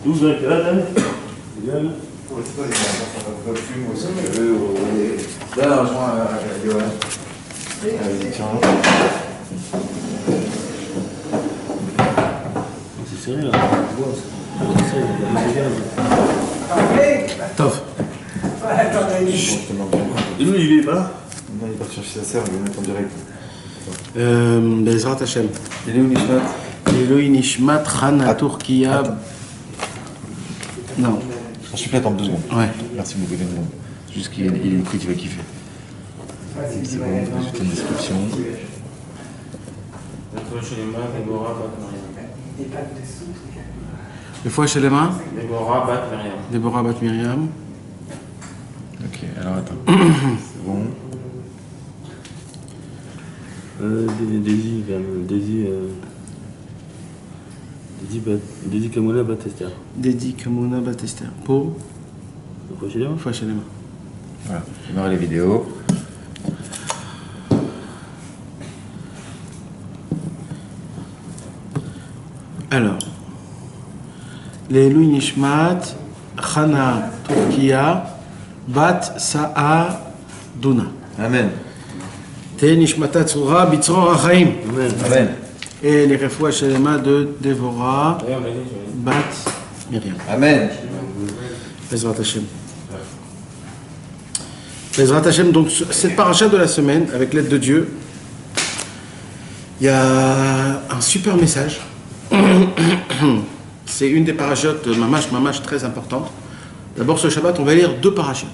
12 ans, là, idéal. C'est sérieux là. Tov. Et nous, il est pas là. Non, il est parti chercher sa sœur, il va mettre en direct. Bezrat Hashem. Il est où Nishmat? Eloi Nishmat Chana Turkiya. Non. Je suis prêt, attends 2 secondes. Ouais. Merci beaucoup, 2 secondes. Juste qu'il est écrit, il va kiffer. C'est bon, je vais ajouter une description. Le fois chez les mains. Déborah Bat Miriam. Ok, alors attends. C'est bon. Daisy, quand même. Daisy Kamona Batester. Dédi Kamona Batester. Pour Le fois chez les mains. Voilà, démarrer les vidéos. Alors, les Louis Nishmat, Chana Turkiya, Bat Sa'a Duna. Amen. Te Nishmata Tzura, Bitzro Achaim. Amen. Et les refouas chez les mains de Déborah, Bat Miriam. Amen. Bezrat Hashem. Bezrat Hashem, donc cette paracha de la semaine, avec l'aide de Dieu, il y a un super message. C'est une des parachutes mamash très importantes. D'abord ce Shabbat, on va lire 2 parachutes.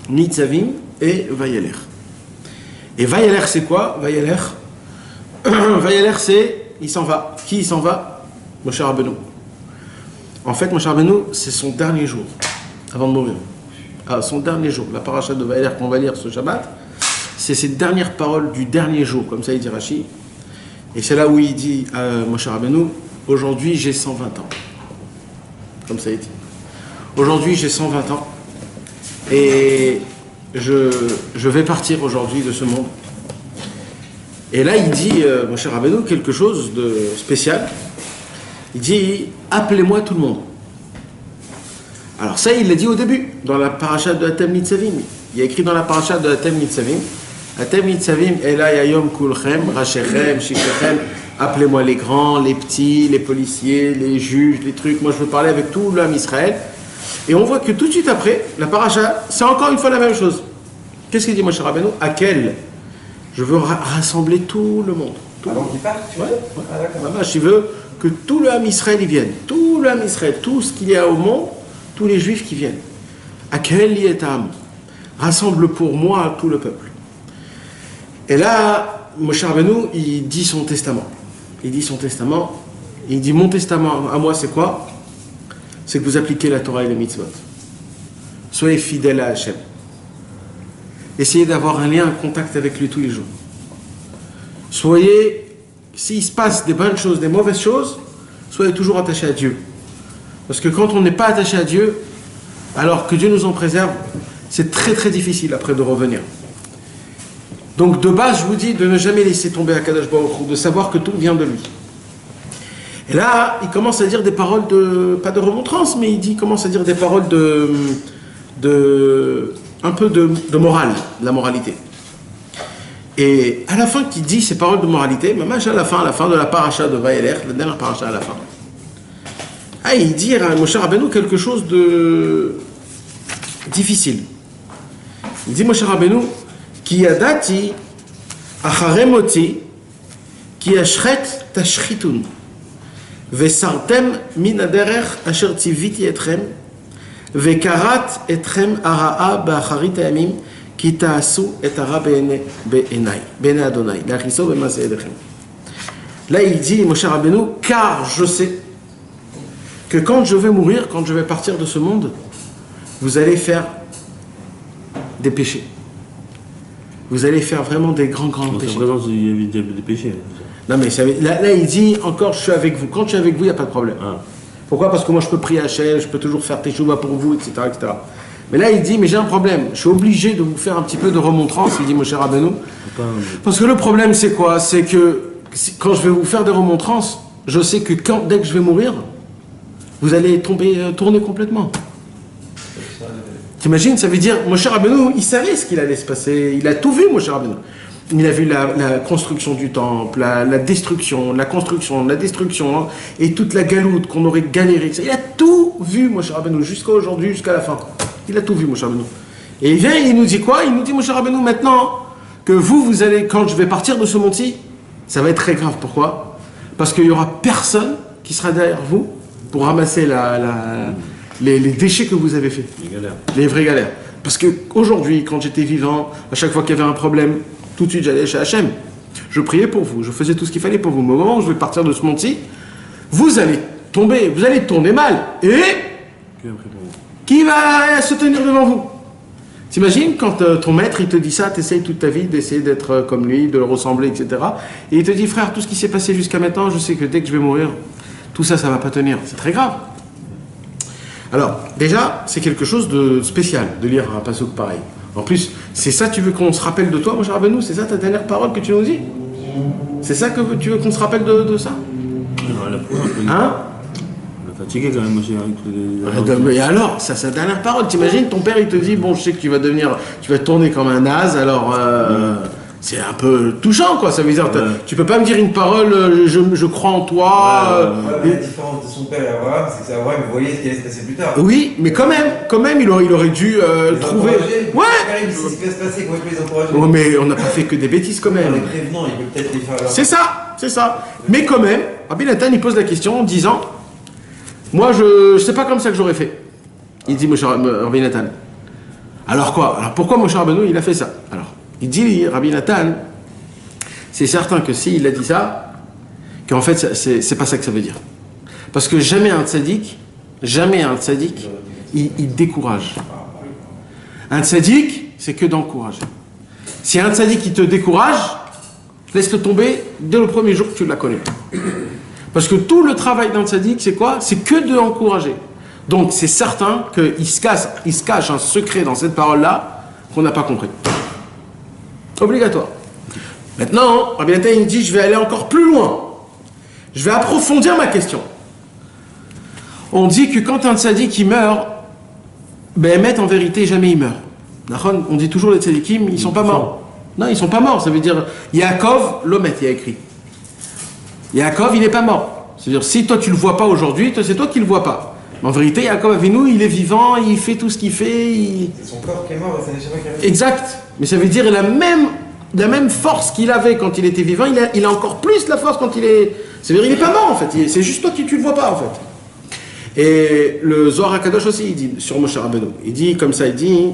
Nitzavim et Vayeler. Et Vayeler, c'est quoi? Vayeler, c'est, il s'en va. Qui il s'en va? Moshe Rabbeinu. En fait, Moshe Rabbeinu, c'est son dernier jour, avant de mourir. Son dernier jour. La paracha de Vayeler qu'on va lire ce Shabbat, c'est ses dernières paroles du dernier jour, comme ça il dit Rashi. Et c'est là où il dit à Moshe Rabbeinu, aujourd'hui j'ai 120 ans. Comme ça il dit. Aujourd'hui j'ai 120 ans. Et je vais partir aujourd'hui de ce monde. Et là il dit, Moshe Rabbeinu, quelque chose de spécial. Il dit, appelez-moi tout le monde. Alors ça il l'a dit au début, dans la paracha de Atem Nitzavim. Il y a écrit dans la paracha de Atem Nitzavim, Atem Nitzavim, Ela Yayom Kulchem, Rachechem, Shikechem, appelez-moi les grands, les petits, les policiers, les juges, les trucs. Moi je veux parler avec tout l'homme Israël. Et on voit que tout de suite après, la paracha, c'est encore une fois la même chose. Qu'est-ce qu'il dit Moshe Rabbeinu? À quel? Je veux rassembler tout le monde. Avant qu'il parte? Je veux que tout le Ham Israël y vienne. Tout le Ham Israël, tout ce qu'il y a au monde, tous les juifs qui viennent. À quel Yetam? Rassemble pour moi tout le peuple. Et là, Moshe Rabbeinu, il dit son testament. Il dit mon testament à moi c'est quoi? C'est que vous appliquez la Torah et les mitzvot. Soyez fidèles à Hachem. Essayez d'avoir un lien, un contact avec lui tous les jours. Soyez, s'il se passe des bonnes choses, des mauvaises choses, soyez toujours attachés à Dieu. Parce que quand on n'est pas attaché à Dieu, alors que Dieu nous en préserve, c'est très très difficile après de revenir. Donc de base, je vous dis de ne jamais laisser tomber Akadosh Baruch Hu, de savoir que tout vient de lui. Et là, il commence à dire des paroles pas de remontrance, mais il commence à dire des paroles un peu de morale, de la moralité. Et à la fin qu'il dit ces paroles de moralité, à la fin de la paracha de Vayeler, la dernière paracha à la fin, il dit à Moshe Rabbeinu quelque chose de difficile. Il dit Moshe Rabbeinu, Ki yadati acharemoti ki ashret tashchitun vesartem min aderech asher tziviti etchem vekarat etchem ara'a ba'acharit hayamim ki ta'asu et hara be'enai Adonai l'achiso be'maseh edechem. Là il dit Moshe Rabbeinu, car je sais que quand je vais mourir, quand je vais partir de ce monde, vous allez faire des péchés. Vous allez faire vraiment des grands péchés. Vraiment, il y a des péchés. Non mais là il dit encore, je suis avec vous. Quand je suis avec vous, il n'y a pas de problème. Pourquoi? Parce que moi je peux prier à Hachem, je peux toujours faire teshuva pour vous, etc., etc. Mais là il dit, mais j'ai un problème. Je suis obligé de vous faire un petit peu de remontrance, il dit Moshe Rabbeinu. Parce que le problème c'est quoi? C'est que quand je vais vous faire des remontrances, je sais que dès que je vais mourir, vous allez tourner complètement. T'imagines, ça veut dire, Moshe Rabbeinu, il savait ce qu'il allait se passer, il a tout vu, Moshe Rabbeinu. Il a vu la construction du temple, la destruction, la construction, la destruction, hein, et toute la galoute qu'on aurait galéré. Il a tout vu, Moshe Rabbeinu, jusqu'à aujourd'hui, jusqu'à la fin. Il a tout vu, Moshe Rabbeinu. Et il vient, il nous dit quoi? Il nous dit, Moshe Rabbeinu, maintenant que vous allez, quand je vais partir de ce monti, ça va être très grave. Pourquoi? Parce qu'il n'y aura personne qui sera derrière vous pour ramasser les déchets que vous avez faits. Les galères. Les vraies galères. Parce qu'aujourd'hui, quand j'étais vivant, à chaque fois qu'il y avait un problème, tout de suite j'allais chez Hachem. Je priais pour vous, je faisais tout ce qu'il fallait pour vous. Mais au moment où je vais partir de ce monti, vous allez tomber, vous allez tourner mal. Et qui va se tenir devant vous? T'imagines quand ton maître il te dit ça, t'essayes toute ta vie d'essayer d'être comme lui, de le ressembler, etc. Et il te dit, frère, tout ce qui s'est passé jusqu'à maintenant, je sais que dès que je vais mourir, tout ça, ça va pas tenir. C'est très grave. Alors, déjà, c'est quelque chose de spécial de lire un passouk pareil. En plus, c'est ça, tu veux qu'on se rappelle de toi, Moshe Rabbeinu? C'est ça ta dernière parole que tu nous dis? C'est ça que tu veux qu'on se rappelle de ça? Hein? Fatigué quand même, Moshe. Et alors, ça, c'est sa dernière parole. T'imagines, ton père, il te dit, bon, je sais que tu vas tourner comme un naze, alors c'est un peu touchant, quoi. Ça veut dire, tu peux pas me dire une parole, je crois en toi. La différence de son père et Abraham, c'est que Abraham voyait ce qui allait se passer plus tard. Oui, mais quand même, il aurait dû trouver. Ouais. Il sait ce qui va se passer, comment il peut les encourager. Oh, mais on n'a pas fait que des bêtises, quand même. En les prévenant, il peut peut-être les faire. C'est ça. Mais quand même, Rabbi Nathan, il pose la question en disant, moi, c'est pas comme ça que j'aurais fait. Il dit, Rabbi Nathan. Alors quoi? Alors pourquoi Moshe Rabbeinu, il a fait ça? Alors, il dit, Rabbi Nathan, c'est certain que s'il a dit ça, qu'en fait, c'est pas ça que ça veut dire. Parce que jamais un tzaddik, il décourage. Un tzaddik, c'est que d'encourager. Si un tzaddik, il te décourage, laisse-le tomber dès le premier jour que tu la connais. Parce que tout le travail d'un tzaddik, c'est quoi? C'est que de l'encourager. Donc c'est certain qu'il se cache un secret dans cette parole-là qu'on n'a pas compris. Obligatoire. Maintenant, Rabbi Nathan, il dit, je vais aller encore plus loin. Je vais approfondir ma question. On dit que quand un tzaddik il meurt, Béhémet, en vérité, jamais il meurt. On dit toujours les tzaddikim, ils ne sont pas morts. Non, ils ne sont pas morts. Ça veut dire, Yaakov, l'Omet, il y a écrit. Yaakov, il n'est pas mort. C'est-à-dire, si toi tu ne le vois pas aujourd'hui, c'est toi qui ne le vois pas. Mais en vérité, Yaakov Avinu, il est vivant, il fait tout ce qu'il fait. C'est son corps qui est mort et ça n'est jamais arrivé. Exact. Mais ça veut dire la même force qu'il avait quand il était vivant, il a encore plus la force quand il est... C'est-à-dire, il n'est pas mort en fait. C'est juste toi qui tu ne le vois pas en fait. Et le Zohar HaKadosh aussi, il dit sur Moshe Rabbeinu. Il dit comme ça, il dit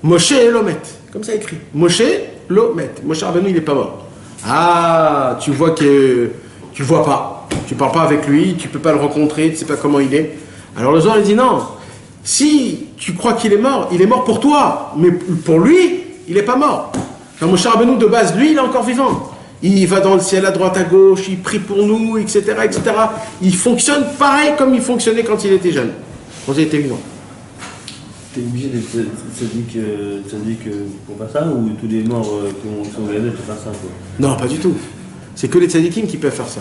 Moshe Lomet. Comme ça écrit. Moshe Lomet. Moshe Rabbeinu, il n'est pas mort. Ah, tu vois que tu vois pas. Tu parles pas avec lui, tu peux pas le rencontrer, tu sais pas comment il est. Alors le Zohar, il dit non. Si tu crois qu'il est mort pour toi. Mais pour lui, il n'est pas mort. Quand Moshe Rabbeinu, de base, lui, il est encore vivant. Il va dans le ciel à droite, à gauche, il prie pour nous, etc., etc. Il fonctionne pareil comme il fonctionnait quand il était jeune, quand il était vivant. T'es obligé d'être tzaddik pour faire ça, ou tous les morts qui sont regardés pour faire ça quoi? Non, pas du tout. C'est que les tzaddikim qui peuvent faire ça.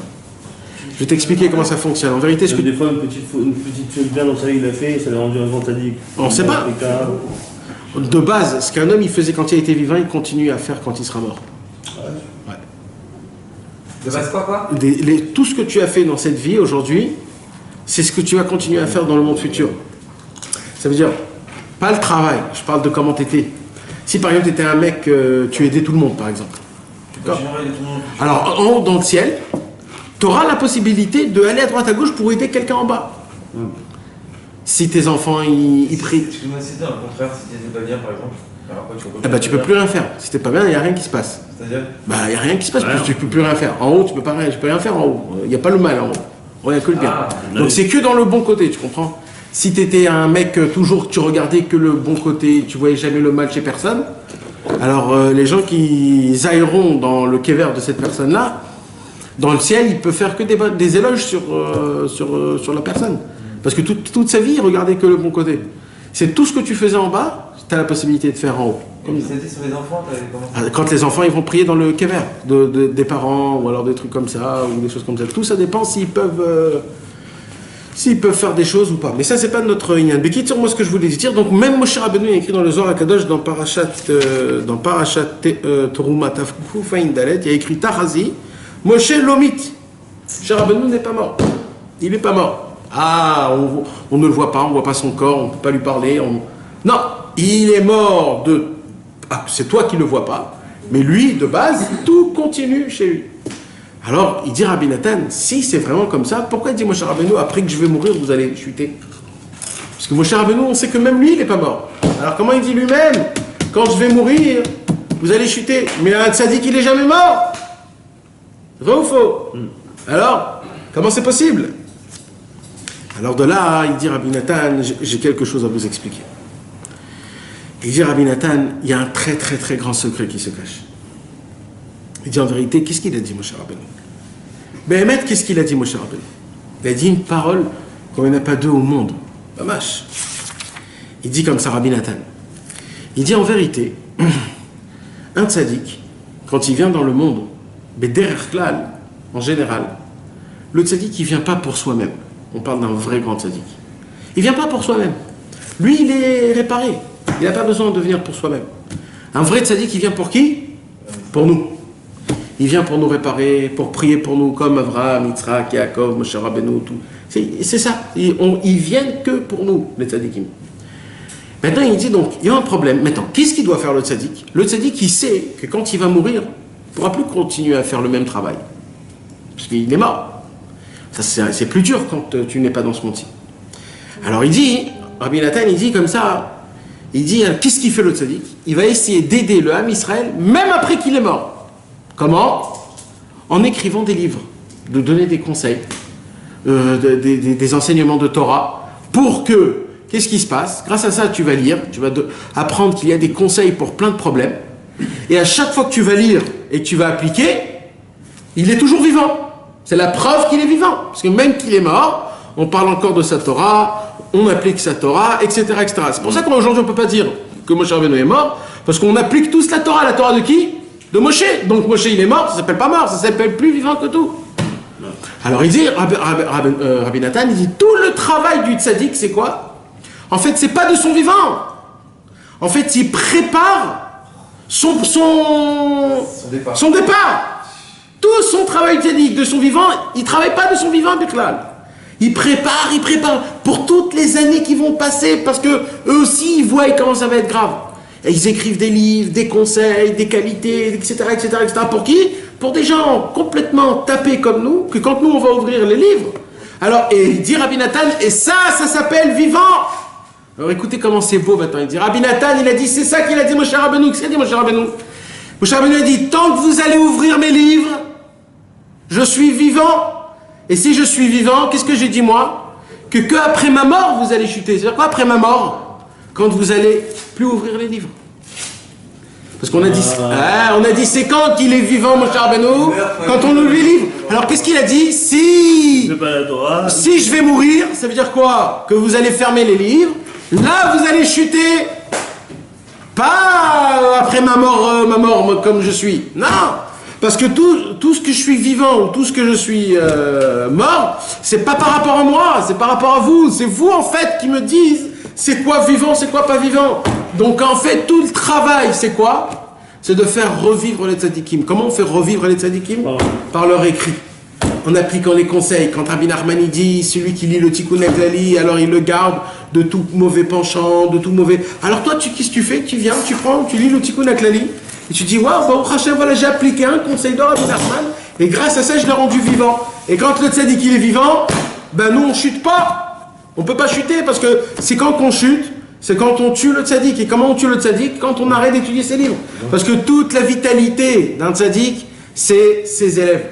Je vais t'expliquer comment ça fonctionne. En vérité, des fois, une petite chose bien dans sa vie, il a fait, ça l'a rendu un grand tzaddik. On ne sait pas. De base, ce qu'un homme il faisait quand il était vivant, il continue à faire quand il sera mort. Ouais. De base quoi tout ce que tu as fait dans cette vie aujourd'hui, c'est ce que tu vas continuer à faire dans le monde futur. Ça veut dire, pas le travail, je parle de comment tu étais. Si par exemple tu étais un mec, tu aidais tout le monde par exemple. Alors en haut dans le ciel, tu auras la possibilité d'aller à droite à gauche pour aider quelqu'un en bas. Si tes enfants ils prient. Tu peux m'assister, au contraire, si tu n'étais pas bien par exemple. Tu peux plus rien faire. Si t'es pas bien, il n'y a rien qui se passe. C'est-à-dire il n'y a rien qui se passe, tu peux plus rien faire. En haut, tu peux rien faire en haut. Il n'y a pas le mal en haut. Il n'y a que le bien. Donc c'est que dans le bon côté, tu comprends? Si tu étais un mec, toujours tu regardais que le bon côté, tu voyais jamais le mal chez personne, alors les gens qui ailleront dans le kéver de cette personne-là, dans le ciel, il peut faire que des éloges sur la personne. Parce que toute sa vie, il regardait que le bon côté. C'est tout ce que tu faisais en bas, tu as la possibilité de faire en haut. C'était sur les enfants, quand les enfants ils vont prier dans le kéver des parents, ou alors des trucs comme ça, ou des choses comme ça. Tout ça dépend s'ils peuvent s'ils peuvent faire des choses ou pas. Mais ça, c'est pas notre inyan. Bekitzer, moi, ce que je voulais dire, donc même Moshe Rabbeinu a écrit dans le Zohar HaKadosh, dans Parashat Teruma Tafkuf Ayin Dalet, il y a écrit Tachazi, Moshe Lomit. Moshe Rabbeinu n'est pas mort. Il n'est pas mort. Ah, on ne le voit pas, on ne voit pas son corps, on ne peut pas lui parler. Non, il est mort de... Ah, c'est toi qui ne le vois pas. Mais lui, de base, tout continue chez lui. Alors, il dit Rabbi Nathan, si c'est vraiment comme ça, pourquoi il dit Moshe Rabbeinu, après que je vais mourir, vous allez chuter? Parce que Moshe Rabbeinu, on sait que même lui, il n'est pas mort. Alors comment il dit lui-même, quand je vais mourir, vous allez chuter? Mais un tzaddik, il n'est jamais mort. Vrai ou faux? Alors, comment c'est possible? Alors de là, il dit Rabbi Nathan, j'ai quelque chose à vous expliquer. Il dit Rabbi Nathan, il y a un très très très grand secret qui se cache. Il dit en vérité, qu'est-ce qu'il a dit Moshe Rabbeinu? Béhémet, qu'est-ce qu'il a dit Moshe Rabbeinu? Il a dit une parole comme il n'y en a pas deux au monde. Mamash. Il dit comme ça Rabbi Nathan. Il dit en vérité, un tzaddik, quand il vient dans le monde, Bederech Klal, en général, le tzaddik, il ne vient pas pour soi-même. On parle d'un vrai grand tzaddik. Il ne vient pas pour soi-même. Lui, il est réparé. Il n'a pas besoin de venir pour soi-même. Un vrai tzaddik, il vient pour qui? Pour nous. Il vient pour nous réparer, pour prier pour nous, comme Avraham, Yitzhak, Yaakov, Moshe Rabbeinu, tout. C'est ça. Ils viennent que pour nous, les tzaddikim. Maintenant, il dit donc, il y a un problème. Maintenant, qu'est-ce qu'il doit faire le tzaddik? Le tzaddik, il sait que quand il va mourir, il ne pourra plus continuer à faire le même travail. Parce qu'il est mort. Ça, c'est plus dur quand tu n'es pas dans ce monde-ci. Alors il dit, Rabbi Nathan, il dit comme ça, il dit, qu'est-ce qu'il fait le tzaddik? Il va essayer d'aider le Ham Israël, même après qu'il est mort. Comment? En écrivant des livres, de donner des conseils, des enseignements de Torah, pour que, qu'est-ce qui se passe? Grâce à ça, tu vas lire, tu vas apprendre qu'il y a des conseils pour plein de problèmes, et à chaque fois que tu vas lire et que tu vas appliquer, il est toujours vivant. C'est la preuve qu'il est vivant, parce que même qu'il est mort, on parle encore de sa Torah, on applique sa Torah, etc. etc. C'est pour ça qu'aujourd'hui on ne peut pas dire que Moshe Rabbeinu est mort, parce qu'on applique tous la Torah de qui? De Moshe. Donc Moshe il est mort, ça s'appelle pas mort, ça s'appelle plus vivant que tout. Alors il dit, Rabbi Nathan, il dit, tout le travail du tzaddik, c'est quoi? En fait, c'est pas de son vivant. En fait, il prépare son départ. Tout son travail tzaddik de son vivant, il ne travaille pas de son vivant, Biklal. Il prépare pour toutes les années qui vont passer, parce que eux aussi, ils voient comment ça va être grave. Et ils écrivent des livres, des conseils, des qualités, etc., etc., etc. Pour qui? Pour des gens complètement tapés comme nous, que quand nous, on va ouvrir les livres. Alors, et il dit Rabbi Nathan, et ça s'appelle vivant. Alors écoutez comment c'est beau maintenant. Il dit, Rabbi Nathan, il a dit, c'est ça qu'il a dit Moshe Rabbeinu. Qu'est-ce qu'il a dit Moshe Rabbeinu? Moshe Rabbeinu a dit, tant que vous allez ouvrir mes livres, je suis vivant. Et si je suis vivant, qu'est-ce que j'ai dit moi? Que après ma mort, vous allez chuter. C'est-à-dire quoi après ma mort? Quand vous allez plus ouvrir les livres. Parce qu'on a dit, c'est quand qu'il est vivant, Moshe Rabbeinu? Quand on ouvre les livres. Alors qu'est-ce qu'il a dit? Si je vais mourir, ça veut dire quoi? Que vous allez fermer les livres. Là, vous allez chuter. Pas après ma mort comme je suis. Non. Parce que tout ce que je suis vivant ou tout ce que je suis mort, c'est pas par rapport à moi, c'est par rapport à vous. C'est vous en fait qui me disent c'est quoi vivant, c'est quoi pas vivant. Donc en fait tout le travail c'est quoi? C'est de faire revivre les tzadikim. Comment on fait revivre les tzadikim? Par leur écrit. En appliquant les conseils. Quand Rabbi Nachman dit celui qui lit le Tikkun HaKlali, alors il le garde de tout mauvais penchant, de tout mauvais. Alors toi qu'est-ce que tu fais? Tu viens, tu prends, tu lis le Tikkun HaKlali. Et tu dis, waouh, Baruch Hashem, voilà, j'ai appliqué un conseil de Rabbi Nachman, et grâce à ça, je l'ai rendu vivant. Et quand le tzaddik il est vivant, ben nous, on chute pas. On peut pas chuter, parce que c'est quand qu'on chute, c'est quand on tue le tzaddik. Et comment on tue le tzaddik? Quand on arrête d'étudier ses livres. Parce que toute la vitalité d'un tzaddik, c'est ses élèves.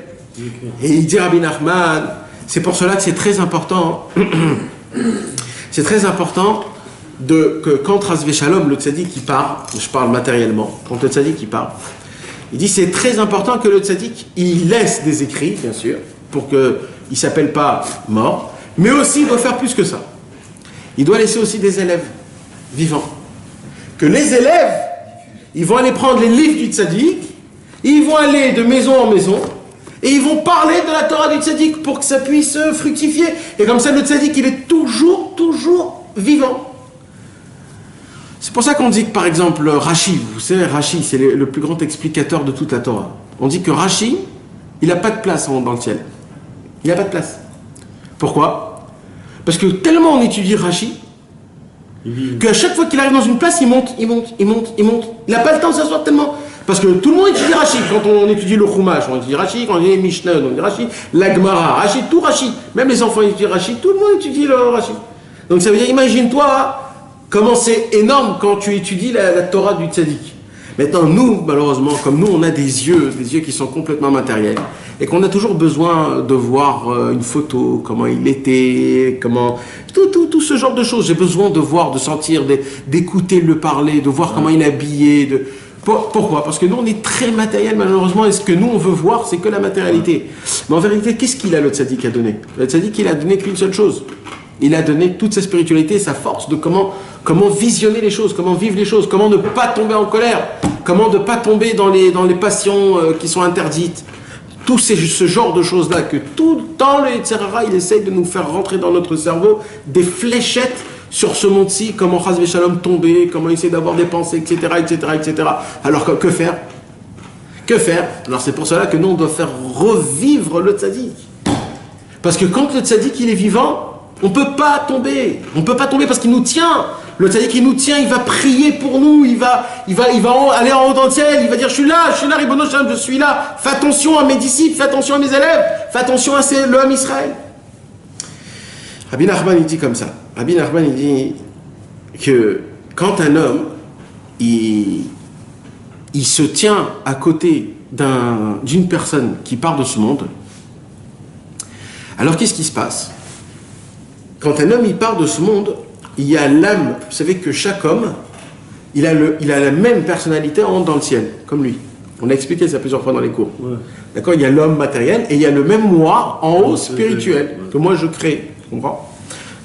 Et il dit Rabbi Nachman, c'est pour cela que c'est très important, c'est très important que quand Ras Veshalom, le tzaddik qui part, je parle matériellement, quand le tzaddik qui part, il dit c'est très important que le tzaddik il laisse des écrits, bien sûr, pour qu'il ne s'appelle pas mort, mais aussi il doit faire plus que ça. Il doit laisser aussi des élèves vivants. Que les élèves, ils vont aller prendre les livres du tzaddik, ils vont aller de maison en maison, Et ils vont parler de la Torah du tzaddik pour que ça puisse fructifier. Et comme ça, le tzaddik, il est toujours vivant. C'est pour ça qu'on dit que, par exemple, Rashi, vous savez, Rashi, c'est le plus grand explicateur de toute la Torah. On dit que Rashi, il n'a pas de place dans le ciel. Il n'a pas de place. Pourquoi? Parce que tellement on étudie Rashi, qu'à chaque fois qu'il arrive dans une place, il monte. Il n'a pas le temps de s'asseoir tellement. Parce que tout le monde étudie Rashi. Quand on étudie le Chumash, on étudie Rashi. Quand on étudie Mishnah, on étudie Rashi. La Gemara, Rashi, tout Rashi. Même les enfants étudient Rashi. Tout le monde étudie le Rashi. Donc ça veut dire, imagine-toi comment c'est énorme quand tu étudies la Torah du tzaddik. Maintenant, nous, malheureusement, comme nous, on a des yeux qui sont complètement matériels, et qu'on a toujours besoin de voir une photo, comment il était, comment... Tout ce genre de choses. J'ai besoin de voir, de sentir, d'écouter le parler, de voir comment il est habillé. Pourquoi? Parce que nous, on est très matériel, malheureusement, et ce que nous, on veut voir, c'est que la matérialité. Mais en vérité, qu'est-ce qu'il a, le tzaddik, à donner? Le tzaddik, il a donné qu'une seule chose. Il a donné toute sa spiritualité, sa force de comment visionner les choses, comment vivre les choses, comment ne pas tomber en colère, comment ne pas tomber dans les passions qui sont interdites. Tout ce genre de choses-là que tout le temps le Yetzirah, il essaye de nous faire rentrer dans notre cerveau des fléchettes sur ce monde-ci, comment Chas Veshalom tomber, comment essayer d'avoir des pensées, etc., etc., etc. Alors que faire? Que faire? Alors c'est pour cela que nous, on doit faire revivre le tzaddik. Parce que quand le tzaddik, il est vivant, on ne peut pas tomber. On ne peut pas tomber parce qu'il nous tient. Le tzaddik, il nous tient, il va prier pour nous, il va aller en haut dans le ciel, il va dire, je suis là, Ribono Shalom, je suis là. Fais attention à mes disciples, fais attention à mes élèves, fais attention à le Ham Israël. Rabbi Nachman, il dit comme ça. Rabbi Nachman, il dit que quand un homme, il se tient à côté d'une personne qui part de ce monde, alors qu'est-ce qui se passe? Quand un homme il part de ce monde, il y a l'âme. Vous savez que chaque homme, il a la même personnalité en haut dans le ciel, comme lui. On a expliqué ça plusieurs fois dans les cours. Ouais. D'accord? Il y a l'homme matériel et il y a le même moi en haut spirituel que moi je crée. Tu comprends?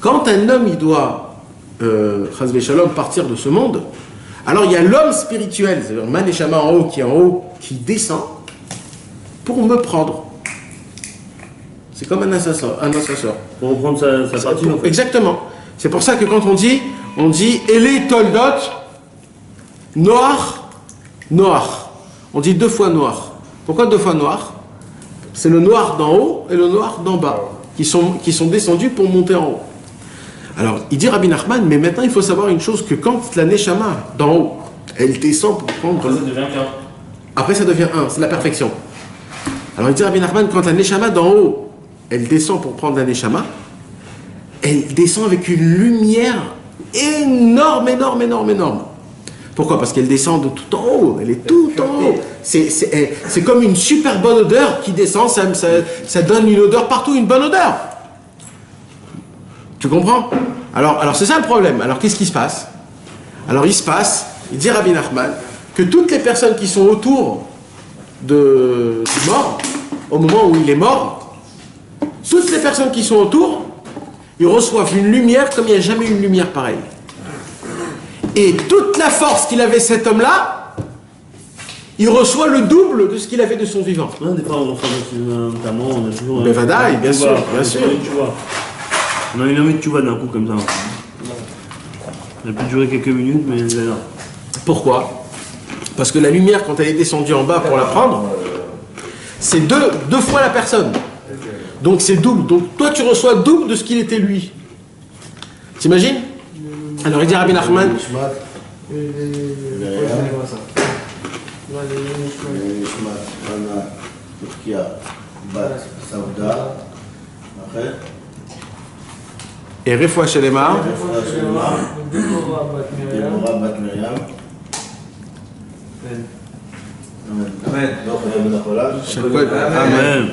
Quand un homme il doit, Chas Veshalom, partir de ce monde, alors il y a l'homme spirituel, c'est-à-dire Man et Shama en haut, qui descend pour me prendre. C'est comme un assassin. Pour reprendre sa partie. Exactement. C'est pour ça que quand on dit Elé Toldot, noir. On dit 2 fois noir. Pourquoi 2 fois noir? C'est le noir d'en haut et le noir d'en bas, qui sont descendus pour monter en haut. Alors, il dit Rabbi Nachman, mais maintenant il faut savoir une chose, que quand la Neshama d'en haut, elle descend pour prendre... Après ça devient 1. Après ça devient 1, c'est la perfection. Alors il dit Rabbi Nachman, quand la Neshama d'en haut, elle descend pour prendre la Neshama, elle descend avec une lumière énorme. Pourquoi? Parce qu'elle descend de tout en haut, elle est tout en haut. C'est comme une super bonne odeur qui descend, ça donne une odeur partout, une bonne odeur. Tu comprends? Alors c'est ça le problème. Alors qu'est-ce qui se passe? Alors il dit Rabbi Nachman, que toutes les personnes qui sont autour du mort, au moment où il est mort, toutes les personnes qui sont autour, ils reçoivent une lumière comme il n'y a jamais eu une lumière pareille. Et toute la force qu'il avait cet homme-là, il reçoit le double de ce qu'il avait de son vivant. Des fois, on a toujours... Mais Vadaï, bien sûr. On a une amie de Tchouva d'un coup comme ça. Elle a pu durer quelques minutes, mais elle est là. Pourquoi? Parce que la lumière, quand elle est descendue en bas pour la prendre, c'est deux fois la personne. Donc c'est double. Donc toi, tu reçois double de ce qu'il était lui. T'imagines? Alors il dit Rabbi Nachman. Et Refoua Shelema. Amen.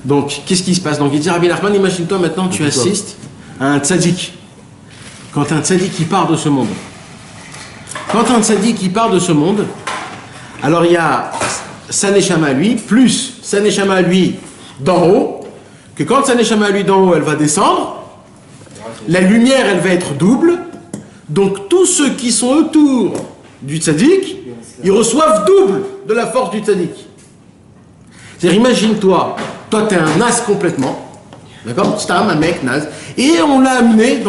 Donc, qu'est-ce qui se passe? Donc, il dit Rabbi Nachman, imagine-toi maintenant, tu assistes à un tzaddik. Quand un tzaddik qui part de ce monde. Quand un tzaddik qui part de ce monde, alors il y a sa neshama à lui, plus sa neshama à lui d'en haut, que quand sa neshama à lui d'en haut, elle va descendre, la lumière, elle va être double. Donc, tous ceux qui sont autour du tzaddik, ils reçoivent double de la force du tzaddik. C'est-à-dire, imagine-toi, toi, t'es un naze complètement, d'accord? Stam, un mec naze, et on l'a amené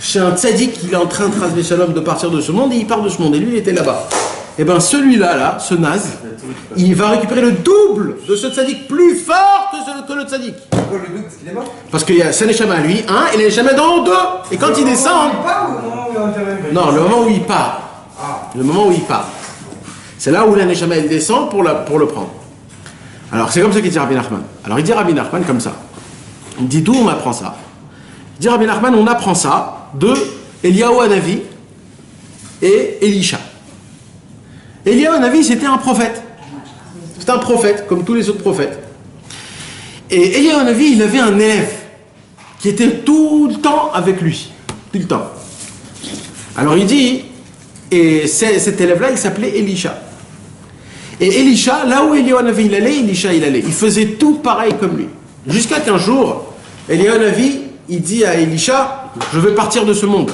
chez un tzaddik, il est en train de tracer shalom de partir de ce monde, et il part de ce monde, et lui, il était là-bas. Et bien, celui-là, ce naze, il va récupérer le double de ce tzaddik, plus fort que le tzaddik. Pourquoi le double? Parce qu'il est mort? Parce qu'il y a Saneshama à lui, un, et les Neshama dans deux. Et quand il descend... Non, le moment où il part. Le moment où il part. C'est là où la Neshama elle descend pour le prendre. Alors c'est comme ça qu'il dit Rabbi Nachman. Alors il dit Rabbi Nachman comme ça. Il dit d'où on apprend ça? Il dit Rabbi Nachman, on apprend ça de Eliyahu Hanavi et Elisha. Eliyahu Hanavi c'était un prophète. C'était un prophète comme tous les autres prophètes. Et Eliyahu Hanavi il avait un élève qui était tout le temps avec lui. Tout le temps. Alors il dit, et cet élève-là il s'appelait Elisha. Et Elisha, là où Eliyahu Hanavi il allait, Elisha il allait. Il faisait tout pareil comme lui. Jusqu'à qu'un jour, Eliyahu Hanavi, il dit à Elisha, je vais partir de ce monde.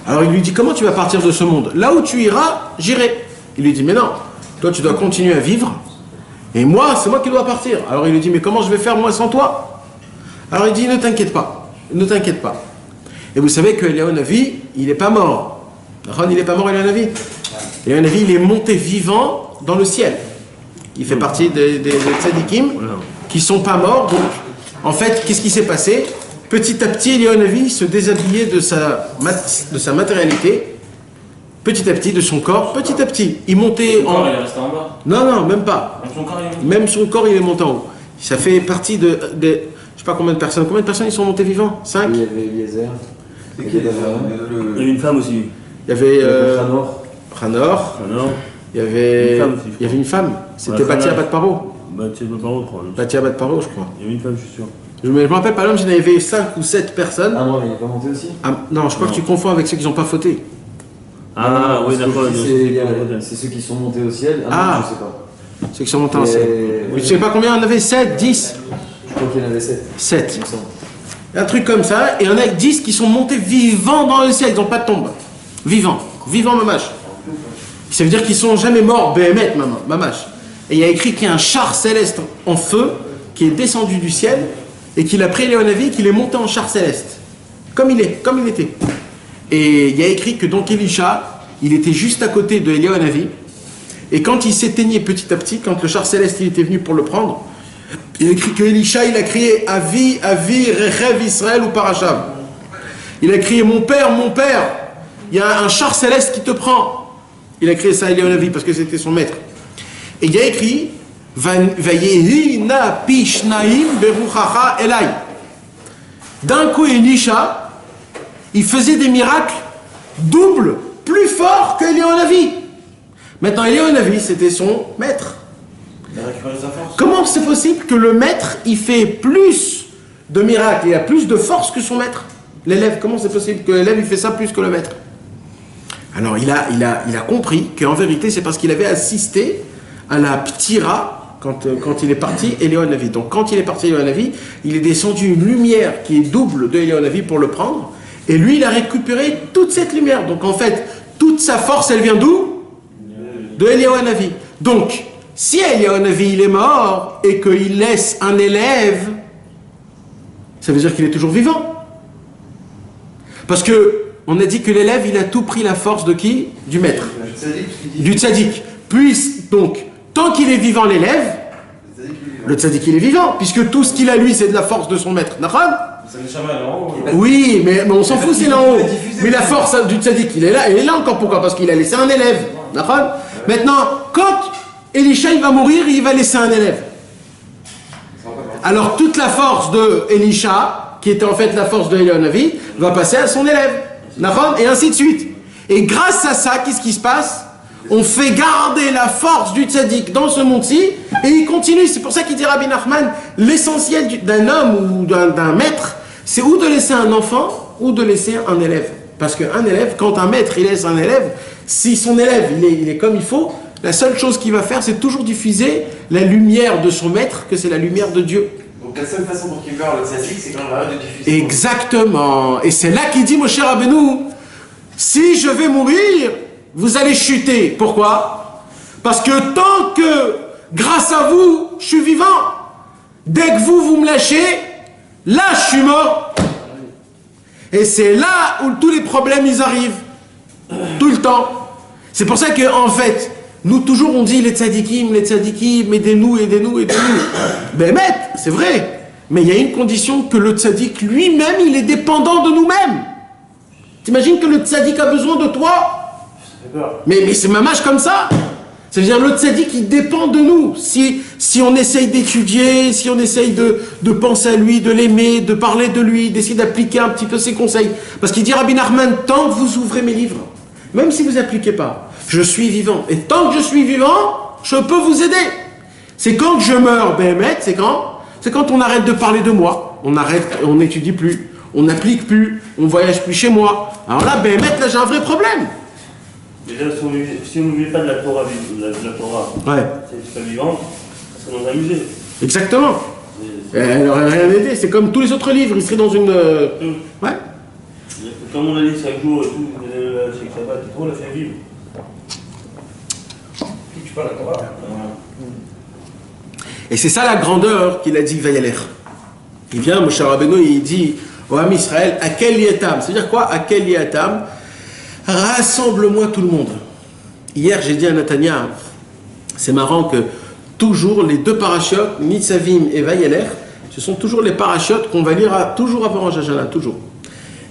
Alors il lui dit, comment tu vas partir de ce monde? Là où tu iras, j'irai. Il lui dit, mais non, toi tu dois continuer à vivre. Et moi, c'est moi qui dois partir. Alors il lui dit, mais comment je vais faire moi sans toi? Alors il dit, ne t'inquiète pas, ne t'inquiète pas. Et vous savez que Eliyahu Hanavi, il n'est pas mort. Il n'est pas mort, Eliyahu Hanavi. Eliyahu Hanavi, il est monté vivant dans le ciel. Il fait partie des tzadikim qui ne sont pas morts. Donc, en fait, qu'est-ce qui s'est passé? Petit à petit, Eliyahu Hanavi se déshabillait de sa matérialité, petit à petit, de son corps, petit à petit. Il montait son corps, il est resté en bas. Non, même pas. Même son corps, il est monté en haut. Ça fait partie de je ne sais pas combien de personnes. Combien de personnes ils sont montés vivants? 5? Il y avait Eliezer. Il y avait une femme aussi. Il y avait Ranor. Il y avait une femme. C'était Batia Bat Paro. Batia Bat Paro, je crois. Batia Bat Paro, je crois. Il y avait une femme, je suis sûr. Je me rappelle par exemple, il y avait 5 ou 7 personnes. Ah non, mais il n'est pas monté aussi? Non, je crois que tu confonds avec ceux qui n'ont pas fauté. Ah oui, d'accord. C'est ceux qui sont montés au ciel. Ah, je sais pas. Ceux qui sont montés en ciel. Je ne sais pas combien il y en avait, 7, 10. Je crois qu'il y en avait 7. 7. Un truc comme ça, et il y en a 10 qui sont montés vivants dans le ciel, ils n'ont pas de tombe. Vivants, mamash. Ça veut dire qu'ils ne sont jamais morts, Béhémet, mamash. Et il y a écrit qu'il y a un char céleste en feu qui est descendu du ciel et qu'il a pris Eliyahu Hanavi, qu'il est monté en char céleste. Comme il était. Et il y a écrit que donc Elisha, il était juste à côté de Eliyahu Hanavi. Et quand il s'éteignait petit à petit, quand le char céleste il était venu pour le prendre, il a écrit que Elisha, il a crié Avi, Avi, Rechev Israël ou Parashav. Il a crié mon père, il y a un char céleste qui te prend. Il a crié ça à Eliyahu Hanavi parce que c'était son maître. Et il y a écrit Vayehi na pishnaim beruchacha elai. D'un coup, Elisha, il faisait des miracles doubles, plus forts que Eliyahu Hanavi. Maintenant, Eliyahu Hanavi, c'était son maître. Comment c'est possible que le maître, il fait plus de miracles, il a plus de force que son maître? L'élève, comment c'est possible que l'élève, il fait ça plus que le maître? Alors, il a compris qu'en vérité, c'est parce qu'il avait assisté à la ptira quand il est parti, Eliyahu Hanavi. Donc, quand il est parti, Eliyahu Hanavi, il est descendu une lumière qui est double de Eliyahu Hanavi pour le prendre, et lui, il a récupéré toute cette lumière. Donc, en fait, toute sa force, elle vient d'où? De Eliyahu Hanavi. Donc, si Eliyahu Hanavi il est mort et qu'il laisse un élève, ça veut dire qu'il est toujours vivant. Parce que on a dit que l'élève il a tout pris la force de qui? Du maître. Du tzaddik. Puis donc, tant qu'il est vivant l'élève, le tzaddik il est vivant, puisque tout ce qu'il a lui c'est de la force de son maître. Oui, mais on s'en fout, c'est là en haut. Mais la force du tzaddik il est là encore. Pourquoi? Parce qu'il a laissé un élève. Maintenant, quand Elisha il va mourir, il va laisser un élève. Alors toute la force de Elisha, qui était en fait la force de Eliyahu Hanavi, va passer à son élève. Et ainsi de suite. Et grâce à ça, qu'est-ce qui se passe? On fait garder la force du tzaddik dans ce monde-ci, et il continue. C'est pour ça qu'il dit Rabbi Nachman, l'essentiel d'un homme ou d'un maître, c'est ou de laisser un enfant, ou de laisser un élève. Parce qu'un élève, quand un maître il laisse un élève, si son élève il est comme il faut, la seule chose qu'il va faire, c'est toujours diffuser la lumière de son maître, que c'est la lumière de Dieu. Donc la seule façon pour qu'il meure le tzaddik, c'est quand il arrête de diffuser. Exactement. Et c'est là qu'il dit, Moshe Rabbeinu, si je vais mourir, vous allez chuter. Pourquoi? Parce que tant que grâce à vous, je suis vivant. Dès que vous me lâchez, là, je suis mort. Et c'est là où tous les problèmes, ils arrivent. Tout le temps. C'est pour ça qu'en fait, nous, toujours, on dit les tzadikim, aidez-nous, aidez-nous, aidez-nous. Ben, c'est vrai. Mais il y a une condition que le tzadik lui-même, il est dépendant de nous-mêmes. T'imagines que le tzadik a besoin de toi? Mais c'est mamage comme ça. C'est-à-dire le tzadik, il dépend de nous. Si on essaye d'étudier, si on essaye de penser à lui, de l'aimer, de parler de lui, d'essayer d'appliquer un petit peu ses conseils. Parce qu'il dit Rabbi Nachman, tant que vous ouvrez mes livres, même si vous n'appliquez pas, je suis vivant. Et tant que je suis vivant, je peux vous aider. C'est quand je meurs, Béhémet, c'est quand on arrête de parler de moi. On arrête, on n'étudie plus, on n'applique plus, on voyage plus chez moi. Alors là, Béhémet, là j'ai un vrai problème. Déjà, si on n'oublie pas de la Torah, ouais. C'est pas vivant, c'est dans un musée. Exactement. Elle n'aurait rien aidé. C'est comme tous les autres livres, ils seraient dans une... Ouais. Comme on a dit chaque jour et tout, c'est que ça va, on l'a fait vivre. Tu parles la Torah. Et c'est ça la grandeur qu'il a dit Vayaler. Il vient, Moshe Rabbeinu, il dit au Ham Israël, Akel Yatam. C'est-à-dire quoi, Akel Yatam? Rassemble-moi tout le monde. Hier, j'ai dit à Natania, c'est marrant que toujours les deux parachutes, Nitzavim et Vayaler, ce sont toujours les parachutes qu'on va lire toujours avant Rosh Hashanah, toujours.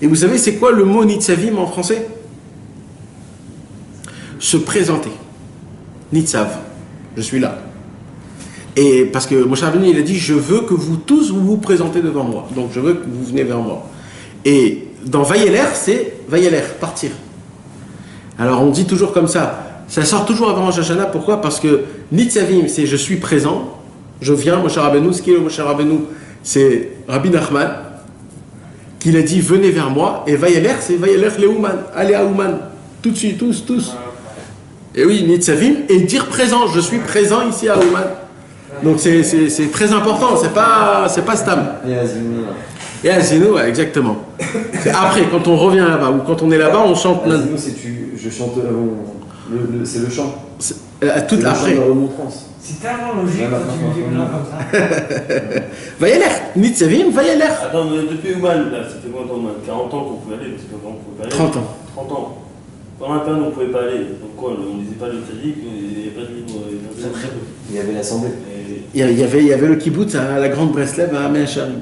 Et vous savez, c'est quoi le mot Nitzavim en français? Se présenter. Nitzav, je suis là. Et parce que Moshe Rabbeinu, il a dit, je veux que vous tous vous présentez devant moi. Donc je veux que vous venez vers moi. Et dans Vayeler, c'est Vayeler, partir. Alors on dit toujours comme ça. Ça sort toujours avant Rosh Hashanah. Pourquoi? Parce que Nitzavim, c'est je suis présent. Je viens, Moshe Rabbeinu. Ce qui est le Moshe Rabbeinu, c'est Rabbi Nachman, qui a dit, venez vers moi. Et Vayeler, c'est Vayeler Leuman. Allez à Ouman. Tout de suite, tous. Et oui, Nitzavim, et dire présent. Je suis présent ici à Ouman. Donc c'est très important, c'est pas Stam. Et Azinu. Et Azinu, ouais, exactement. Après, quand on revient là-bas, ou quand on est là-bas, on chante... Azinu, je chante... c'est le chant. Tout après. La remontrance. C'est tellement logique quand tu me dis là comme ça. Vayeler, Nitzavim, Vayeler. Attends, depuis Ouman, là, c'était combien de temps, 40 ans qu'on pouvait aller, parce qu'on pouvait pas aller. 30 ans. 30 ans. Pendant la période, on ne pouvait pas aller. Donc quoi, on ne lisait pas le tzadik, il n'y avait pas de livre. Il y avait l'assemblée. Il y avait le kibbutz à la Grande Breslev à Mea Shearim.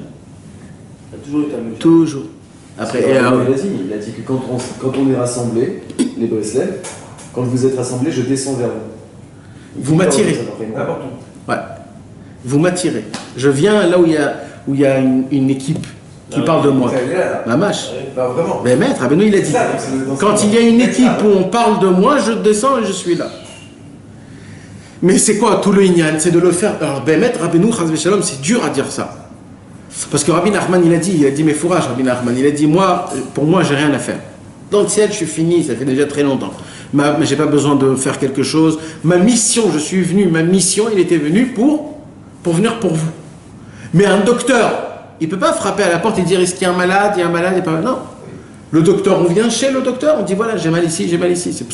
Ça a toujours été un Toujours. Après, il a dit que quand on est rassemblés, les Breslev, quand vous êtes rassemblés, je descends vers vous. Vous m'attirez. N'importe où. Ouais. Vous m'attirez. Je viens là où il y a une équipe qui parle de moi. Mamash. Bah vraiment. Mais maître, Rabbeinu, il a dit. Quand il y a une équipe où on parle de moi, je descends et je suis là. Mais c'est quoi tout le Inyan? C'est de le faire. Alors, maître, Rabbeinu, Shalom, c'est dur à dire ça. Parce que Rabbi Nachman, il a dit mes fourrages, Rabbi Nachman, il a dit, pour moi, j'ai rien à faire. Dans le ciel, je suis fini, ça fait déjà très longtemps. Mais j'ai pas besoin de faire quelque chose. Ma mission, il était venu pour venir pour vous. Mais un docteur, il ne peut pas frapper à la porte et dire est-ce qu'il y a un malade, il y a un malade, et pas. Non. Le docteur, on vient chez le docteur, on dit voilà, j'ai mal ici.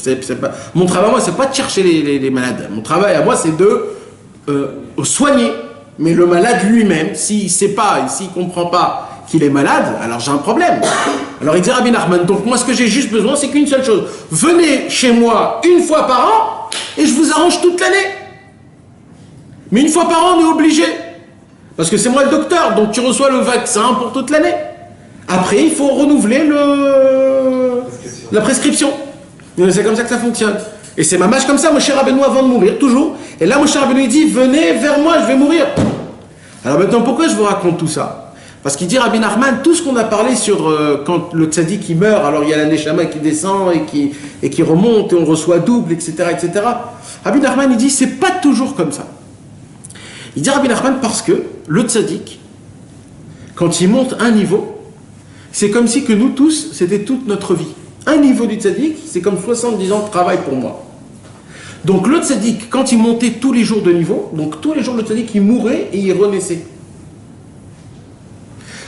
C'est pas... Mon travail, moi, c'est pas de chercher les malades. Mon travail, à moi, c'est de soigner. Mais le malade lui-même, s'il ne sait pas, et s'il ne comprend pas qu'il est malade, alors j'ai un problème. Alors il dit Rabbi Nachman, donc moi, ce que j'ai juste besoin, c'est qu'une seule chose. Venez chez moi une fois par an, et je vous arrange toute l'année. Mais une fois par an, on est obligé. Parce que c'est moi le docteur, donc tu reçois le vaccin pour toute l'année. Après, il faut renouveler la prescription. C'est comme ça que ça fonctionne. Et c'est ma mâche comme ça, Moshe Rabbeinu avant de mourir, toujours. Et là, Moshe Rabbeinu dit, venez vers moi, je vais mourir. Alors maintenant, pourquoi je vous raconte tout ça? Parce qu'il dit Rabbi Nachman, tout ce qu'on a parlé sur quand le tzaddik il meurt, alors il y a la neshama qui descend et qui remonte, et on reçoit double, etc. etc. Rabbi Nachman, il dit, c'est pas toujours comme ça. Il dit Rabbi Nachman parce que le tzaddik, quand il monte un niveau, c'est comme si que nous tous, c'était toute notre vie. Un niveau du tzaddik, c'est comme 70 ans de travail pour moi. Donc le tzaddik, quand il montait tous les jours de niveau, donc tous les jours le tzaddik, il mourait et il renaissait.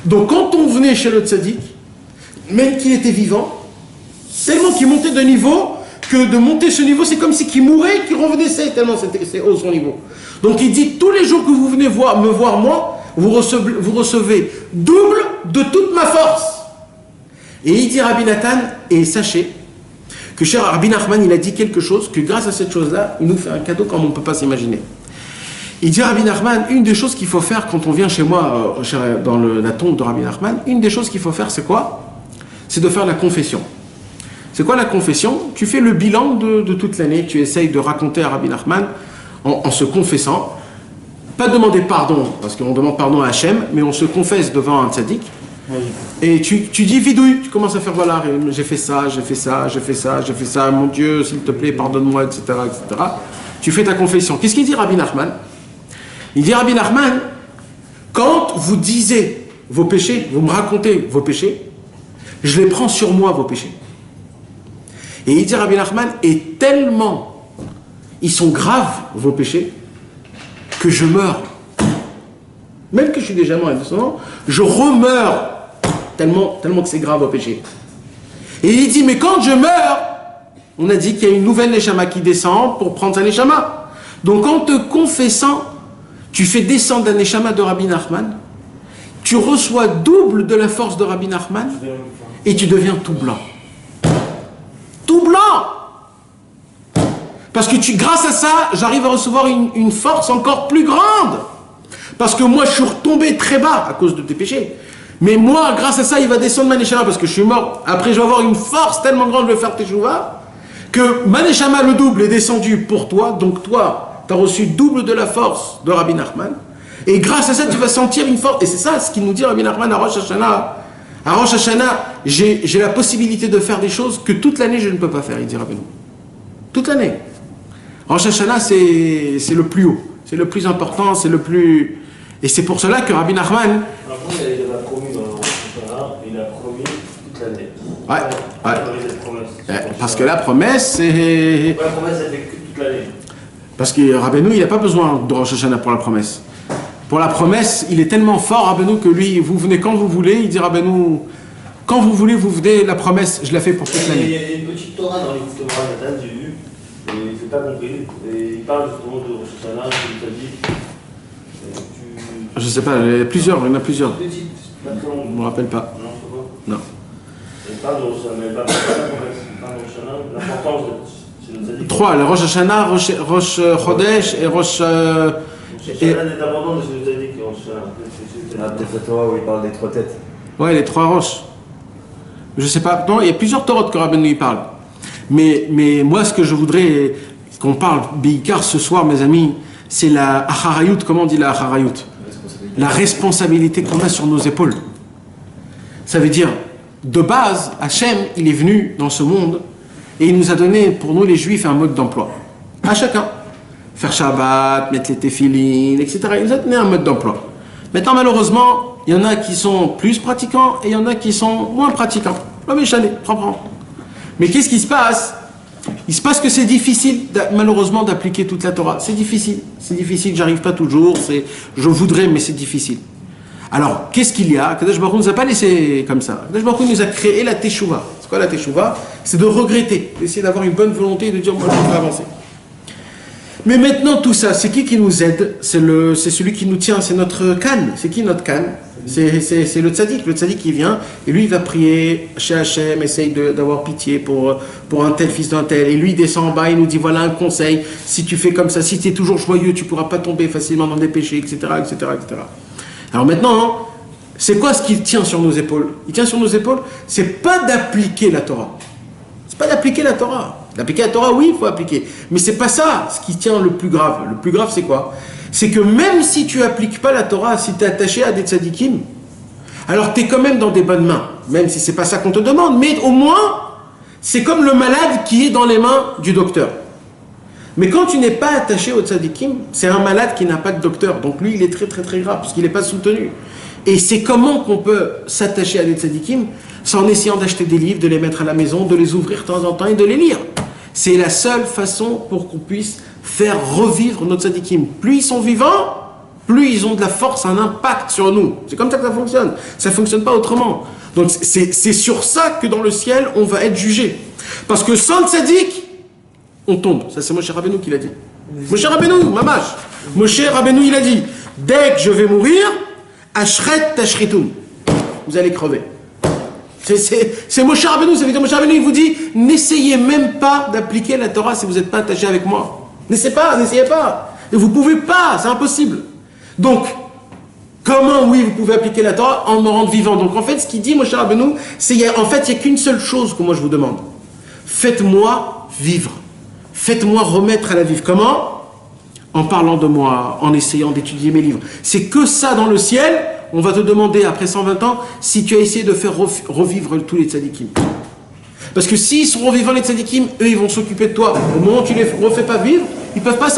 Donc quand on venait chez le tzaddik, même qu'il était vivant, tellement qu'il montait de niveau, que de monter ce niveau, c'est comme si qu'il mourait, qu'il revenait, tellement c'est haut son niveau. Donc il dit, tous les jours que vous venez me voir moi, vous recevez double de toute ma force. Et il dit Rabbi Nathan, et sachez que cher Rabbi Nachman, il a dit quelque chose, que grâce à cette chose-là, il nous fait un cadeau comme on ne peut pas s'imaginer. Il dit Rabbi Nachman, une des choses qu'il faut faire quand on vient chez moi, dans la tombe de Rabbi Nachman, une des choses qu'il faut faire, c'est quoi? C'est de faire la confession. C'est quoi la confession? Tu fais le bilan de toute l'année, tu essayes de raconter à Rabbi Nachman en se confessant, pas demander pardon, parce qu'on demande pardon à Hachem, mais on se confesse devant un tzaddik, et tu dis vidouille, tu commences à faire voilà, j'ai fait ça, j'ai fait ça, j'ai fait ça, j'ai fait ça, mon Dieu, s'il te plaît, pardonne-moi, etc., etc. Tu fais ta confession. Qu'est-ce qu'il dit Rabbi Nachman? Il dit Rabbi Nachman, quand vous disiez vos péchés, vous me racontez vos péchés, je les prends sur moi, vos péchés. Et il dit Rabbi Nachman, et tellement ils sont graves, vos péchés, que je meurs. Même que je suis déjà mort, je remeurs, tellement que c'est grave, vos péchés. Et il dit, mais quand je meurs, on a dit qu'il y a une nouvelle neshama qui descend pour prendre sa neshama. Donc en te confessant, tu fais descendre un neshama de Rabbi Nachman, tu reçois double de la force de Rabbi Nachman, et tu deviens tout blanc. Tout blanc! Parce que grâce à ça, j'arrive à recevoir une force encore plus grande. Parce que moi, je suis retombé très bas à cause de tes péchés. Mais moi, grâce à ça, il va descendre ma neshama parce que je suis mort. Après, je vais avoir une force tellement grande de faire teshuva que ma neshama, le double, est descendu pour toi. Donc toi, tu as reçu double de la force de Rabbi Nachman. Et grâce à ça, tu vas sentir une force. Et c'est ça ce qu'il nous dit Rabbi Nachman à Rosh Hashanah. À Rosh Hashanah, j'ai la possibilité de faire des choses que toute l'année, je ne peux pas faire, il dit Rabbi. Toute l'année. Rosh Hashanah, c'est le plus haut. C'est le plus important, c'est le plus... Et c'est pour cela que Rabbi Nachman... Par contre, il a promis dans le Rosh Hashanah, il a promis toute l'année. Ouais. Parce que la promesse, c'est... La promesse, elle fait toute l'année. Parce que Rabbeinu, il n'a pas besoin de Rosh Hashanah pour la promesse. Pour la promesse, il est tellement fort, Rabbeinu, que lui, vous venez quand vous voulez, il dit Rabbeinu, quand vous voulez, vous venez, la promesse, je la fais pour toute l'année. Il y a une petite Torah dans les livres de Rabbi Nathan, j'ai vu, et je n'ai pas compris. Et il parle justement de Rosh Hashanah, comme tu as dit. Je sais pas, il y en a plusieurs. Petite, pas très longue. Je ne me rappelle pas. Non, je sais pas. Non. Il parle de Rosh Hashanah, il parle de la promesse, il parle de Rosh Hashanah, l'importance de... Trois, le Rosh Hashanah, Rosh Chodesh et Rosh... Rosh Hashanah est abondant de ce que vous avez dit que Rosh Hashanah. Peut-être la Torah où il parle des trois têtes. Ouais, les trois roches. Je sais pas. Non, il y a plusieurs Torahs que Rabbeinu y parle. Mais moi, ce que je voudrais qu'on parle, Beikar, ce soir, mes amis, c'est la acharayut. Comment on dit la acharayut? La responsabilité qu'on a sur nos épaules. Ça veut dire, de base, Hachem, il est venu dans ce monde et il nous a donné, pour nous les Juifs, un mode d'emploi. À chacun. Faire Shabbat, mettre les téphilines, etc. Il nous a donné un mode d'emploi. Maintenant, malheureusement, il y en a qui sont plus pratiquants et il y en a qui sont moins pratiquants. Mais qu'est-ce qui se passe? Il se passe que c'est difficile, malheureusement, d'appliquer toute la Torah. C'est difficile, j'arrive pas toujours, je voudrais, mais c'est difficile. Alors, qu'est-ce qu'il y a? Kadosh Baruch Hu ne nous a pas laissé comme ça. Kadosh Baruch Hu nous a créé la Teshuvah. C'est quoi la Teshuvah? C'est de regretter, d'essayer d'avoir une bonne volonté et de dire, moi, je vais avancer. Mais maintenant, tout ça, c'est qui nous aide? C'est celui qui nous tient, c'est notre Khan. C'est qui notre Khan? C'est le tzaddik qui vient, et lui il va prier chez Hachem, essaye d'avoir pitié pour un tel fils d'un tel, et lui il descend en bas, il nous dit voilà un conseil, si tu fais comme ça, si tu es toujours joyeux, tu ne pourras pas tomber facilement dans des péchés, etc. Alors maintenant, c'est quoi ce qui tient sur nos épaules? Il tient sur nos épaules, c'est pas d'appliquer la Torah. C'est pas d'appliquer la Torah. D'appliquer la Torah, oui, il faut appliquer. Mais c'est pas ça ce qui tient le plus grave. Le plus grave, c'est quoi? C'est que même si tu n'appliques pas la Torah, si tu es attaché à des tzadikim, alors tu es quand même dans des bonnes mains. Même si c'est pas ça qu'on te demande. Mais au moins, c'est comme le malade qui est dans les mains du docteur. Mais quand tu n'es pas attaché au tzadikim, c'est un malade qui n'a pas de docteur. Donc lui, il est très très très grave, parce qu'il n'est pas soutenu. Et c'est comment qu'on peut s'attacher à des tzadikim? C'est en essayant d'acheter des livres, de les mettre à la maison, de les ouvrir de temps en temps et de les lire. C'est la seule façon pour qu'on puisse faire revivre nos tzadikim. Plus ils sont vivants, plus ils ont de la force, un impact sur nous. C'est comme ça que ça fonctionne. Ça ne fonctionne pas autrement. Donc c'est sur ça que dans le ciel, on va être jugé. Parce que sans le tzadik, on tombe. Ça, c'est Moshe Rabbeinu qui l'a dit. Moshe Rabbeinu, mamash. Moshe Rabbeinu, il a dit, dès que je vais mourir, ashret tashritum. Vous allez crever. C'est Moshe Rabbeinu, ça veut dire Moshe Rabbeinu, il vous dit, n'essayez même pas d'appliquer la Torah si vous n'êtes pas attaché avec moi. N'essayez pas. Et vous ne pouvez pas, c'est impossible. Donc, comment, oui, vous pouvez appliquer la Torah en me rendant vivant? Donc, en fait, ce qu'il dit, Moshe Rabbeinu, c'est, en fait, il n'y a qu'une seule chose que moi je vous demande. Faites-moi vivre. Faites-moi remettre à la vie. Comment? En parlant de moi, en essayant d'étudier mes livres. C'est que ça dans le ciel. On va te demander, après 120 ans, si tu as essayé de faire revivre tous les tzadikim. Parce que s'ils sont revivants, les tzadikim, eux, ils vont s'occuper de toi. Au moment où tu ne les refais pas vivre, ils ne peuvent pas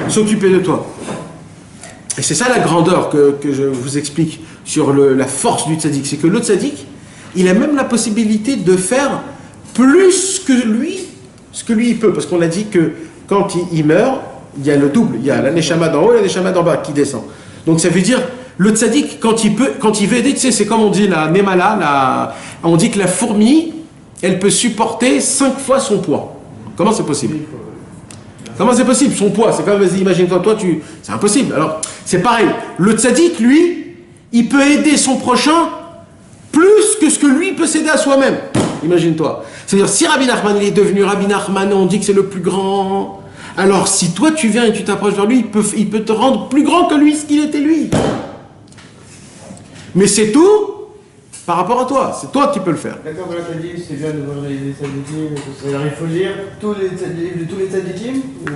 s'occuper de toi. Et c'est ça la grandeur que je vous explique sur la force du tzadik. C'est que le tzadik, il a même la possibilité de faire plus que lui, ce que lui il peut. Parce qu'on a dit que quand il meurt, il y a le double. Il y a la neshama d'en haut et la neshama d'en bas qui descend. Donc ça veut dire, le tzaddik, quand il veut aider, tu sais, c'est comme on dit la nemala, on dit que la fourmi, elle peut supporter 5 fois son poids. Comment c'est possible? Comment c'est possible? Son poids, c'est comme, vas-y, imagine-toi, c'est impossible. Alors, c'est pareil. Le tzaddik, lui, il peut aider son prochain plus que ce que lui peut s'aider à soi-même. Imagine-toi. C'est-à-dire, si Rabbi Nachman, il est devenu Rabbi Nachman, on dit que c'est le plus grand. Alors, si toi, tu viens et tu t'approches vers lui, il peut te rendre plus grand que lui, ce qu'il était lui. Mais c'est tout par rapport à toi. C'est toi qui peux le faire. D'accord, voilà, tu as dit, c'est bien de voir les tzadikim, il faut lire tous les tzadikim ou...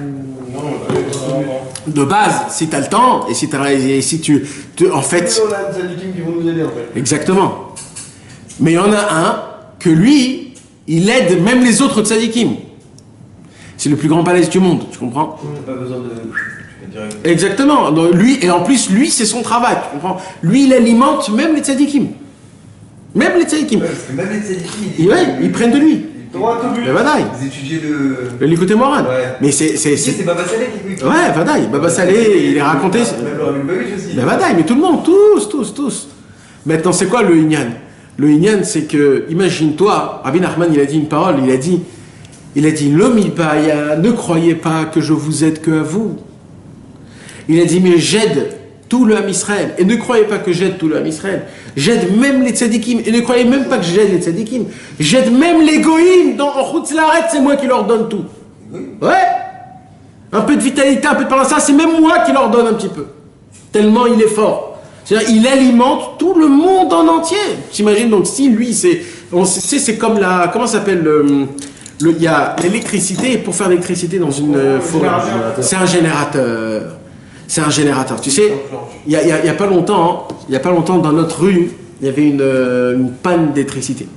De base, si tu as le temps, et si tu en fait... On a des tzadikim qui vont nous aider, en fait. Exactement. Mais il y en a un que lui, il aide même les autres tzadikim. C'est le plus grand balèze du monde, tu comprends? Pas besoin de... Exactement. Donc, lui, et en plus, lui, c'est son travail, tu comprends? Lui, il alimente même les tzadikim. Même les tzadikim. Ouais, parce que même les tzadikim, ils prennent de lui. Droit au but. Le Vadaï. Ils étudiaient le... L'écouté Moran. Ouais. Mais c'est Baba Saleh qui... Ouais, Vadaï. Baba Saleh, il est raconté... Même le Rabbi Lubavitch aussi. Mais Vadaï, mais tout le monde, tous. Maintenant, c'est quoi le Inyan? Le Inyan, c'est que, imagine-toi, Rabbi Nachman, il a dit une parole, il a dit, l'homme Ibaya, ne croyez pas que je vous aide que à vous. Il a dit, mais j'aide tout le Ham Israël. Et ne croyez pas que j'aide tout le Ham Israël. J'aide même les tzadikim. Et ne croyez même pas que j'aide les tzadikim. J'aide même les goïms. En Chutz La'aretz, c'est moi qui leur donne tout. Ouais. Un peu de vitalité, un peu de parnassa, c'est même moi qui leur donne un petit peu. Tellement il est fort. C'est-à-dire, il alimente tout le monde en entier. T'imagines, donc, si lui, c'est comme la... Comment ça s'appelle il y a l'électricité, et pour faire l'électricité dans une forêt, c'est un générateur. C'est un générateur. Tu sais, il y a pas longtemps, dans notre rue, il y avait une panne d'électricité.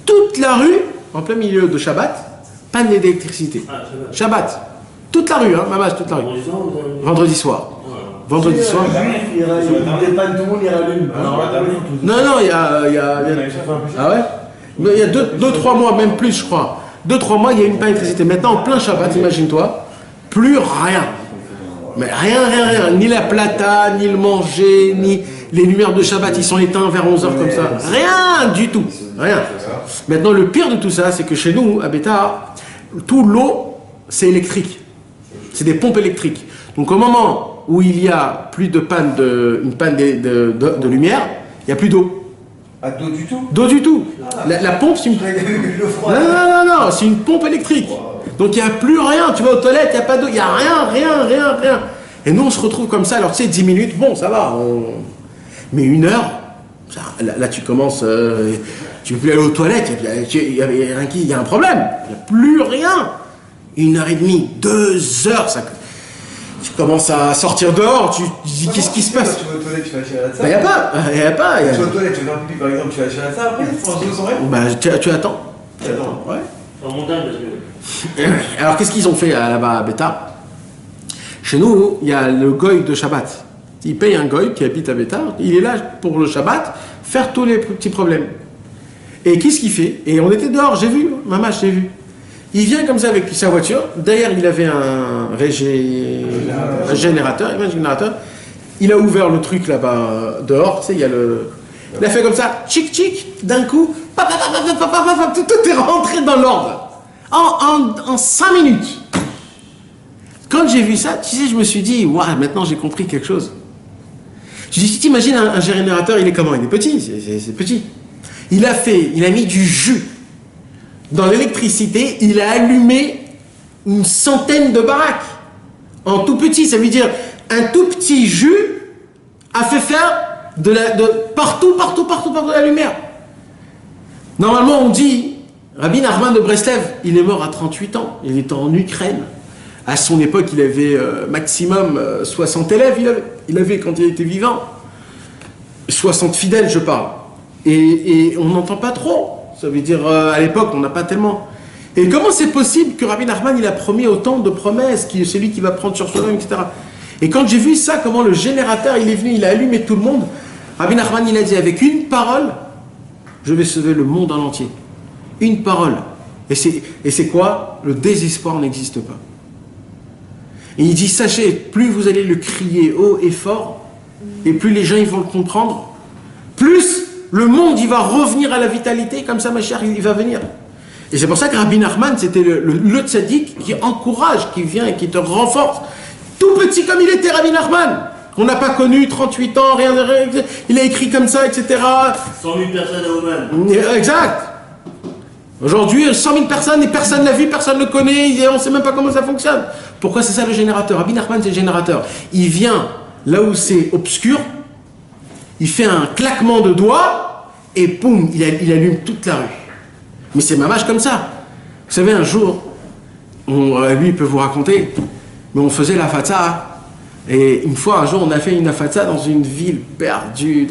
Toute la rue, en plein milieu de Shabbat, panne d'électricité. Shabbat. Toute la rue, hein, maman, toute la rue. Vendredi soir. Vendredi soir. Il dépanne tout le monde, il rallume. Non, il y a... Ah ouais? Il y a 2-3 mois, même plus, je crois. 2-3 mois, il y a une panne d'électricité. Maintenant, en plein Shabbat, imagine-toi, plus rien. Mais rien. Ni la plata, ni le manger, ni les lumières de Shabbat, ils sont éteints vers 11h comme ça. Rien du tout. Rien. Maintenant, le pire de tout ça, c'est que chez nous, à Bétar, tout l'eau, c'est électrique. C'est des pompes électriques. Donc, au moment où il y a plus de panne une panne de lumière, il n'y a plus d'eau. Ah, d'eau du tout? D'eau du tout. La pompe, c'est une... Non, c'est une pompe électrique. Donc il n'y a plus rien, tu vas aux toilettes, il n'y a pas d'eau, il n'y a rien. Et nous on se retrouve comme ça, alors tu sais, 10 minutes, bon ça va, mais 1 heure, là tu commences, tu ne peux plus aller aux toilettes, il y a un problème, il n'y a plus rien. 1h30, 2 heures, tu commences à sortir dehors, tu dis qu'est-ce qui se passe? Tu vas aux toilettes, tu vas acheter la salle. Il n'y a pas. Tu vas aux toilettes, tu vas faire pipi par exemple, tu vas acheter la salle, après tu prends un sans rien. Bah tu attends. Ouais. En montagne, parce que... Alors qu'est-ce qu'ils ont fait là-bas à Bétar? Chez nous, il y a le goy de Shabbat. Il paye un goy qui habite à Bétar, il est là pour le Shabbat, faire tous les petits problèmes. Et qu'est-ce qu'il fait? Et on était dehors, j'ai vu, maman, j'ai vu. Il vient comme ça avec sa voiture, derrière il avait un générateur, il a ouvert le truc là-bas dehors, tu sais, il y a le... Il a fait comme ça, tchic, d'un coup, tout est rentré dans l'ordre. En 5 minutes. Quand j'ai vu ça, tu sais, je me suis dit, waouh, maintenant j'ai compris quelque chose. Je dis, si tu imagines un générateur, il est comment? Il est petit, c'est petit. Il a mis du jus dans l'électricité, il a allumé une centaine de baraques. En tout petit, ça veut dire un tout petit jus a fait faire de partout la lumière. Normalement, on dit, Rabbi Nachman de Breslev, il est mort à 38 ans, il était en Ukraine. À son époque, il avait maximum 60 élèves, il avait quand il était vivant. 60 fidèles, je parle. Et on n'entend pas trop. Ça veut dire, à l'époque, on n'a pas tellement... Et comment c'est possible que Rabbi Nachman, il a promis autant de promesses, c'est lui qui va prendre sur soi-même, etc. Et quand j'ai vu ça, comment le générateur, il est venu, il a allumé tout le monde, Rabbi Nachman, il a dit, avec une parole, je vais sauver le monde en entier. Une parole. Et c'est quoi? Le désespoir n'existe pas. Et il dit, sachez, plus vous allez le crier haut et fort, et plus les gens ils vont le comprendre, plus le monde il va revenir à la vitalité, comme ça, ma chère, il va venir. Et c'est pour ça que Rabbi Nachman, c'était le tzaddik qui encourage, qui vient et qui te renforce. Tout petit comme il était, Rabbi Nachman. On n'a pas connu 38 ans, rien, il a écrit comme ça, etc. 100 000 personnes à Oman. Exact. Aujourd'hui, 100 000 personnes et personne ne l'a vu, personne ne le connaît, et on ne sait même pas comment ça fonctionne. Pourquoi c'est ça le générateur? Rabbi Nachman, c'est le générateur. Il vient là où c'est obscur, il fait un claquement de doigts, et boum, il allume toute la rue. Mais c'est mamage comme ça. Vous savez, un jour, lui, il peut vous raconter, mais on faisait la fatza, et une fois, un jour, on a fait une fatza dans une ville perdue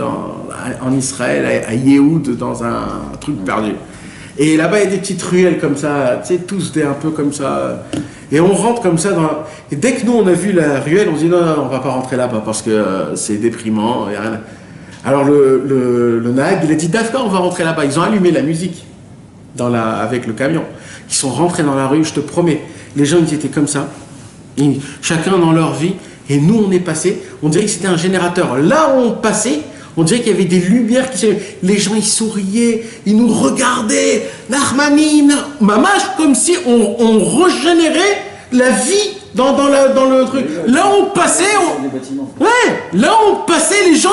en Israël, à Yehoud, dans un truc perdu. Et là-bas, il y a des petites ruelles comme ça, tu sais, tous un peu comme ça. Et on rentre comme ça dans... Et dès que nous, on a vu la ruelle, on se dit non, on va pas rentrer là-bas parce que c'est déprimant. Et rien. Alors le nag, il a dit d'accord, on va rentrer là-bas. Ils ont allumé la musique avec le camion. Ils sont rentrés dans la rue, je te promets. Les gens, ils étaient comme ça. Chacun dans leur vie. Et nous, on est passé. On dirait que c'était un générateur. Là où on passait, on dirait qu'il y avait des lumières qui... Les gens, ils souriaient, ils nous regardaient. Nachmani, mamash, comme si on régénérait la vie dans le truc. Là où on passait... là où on passait, les gens,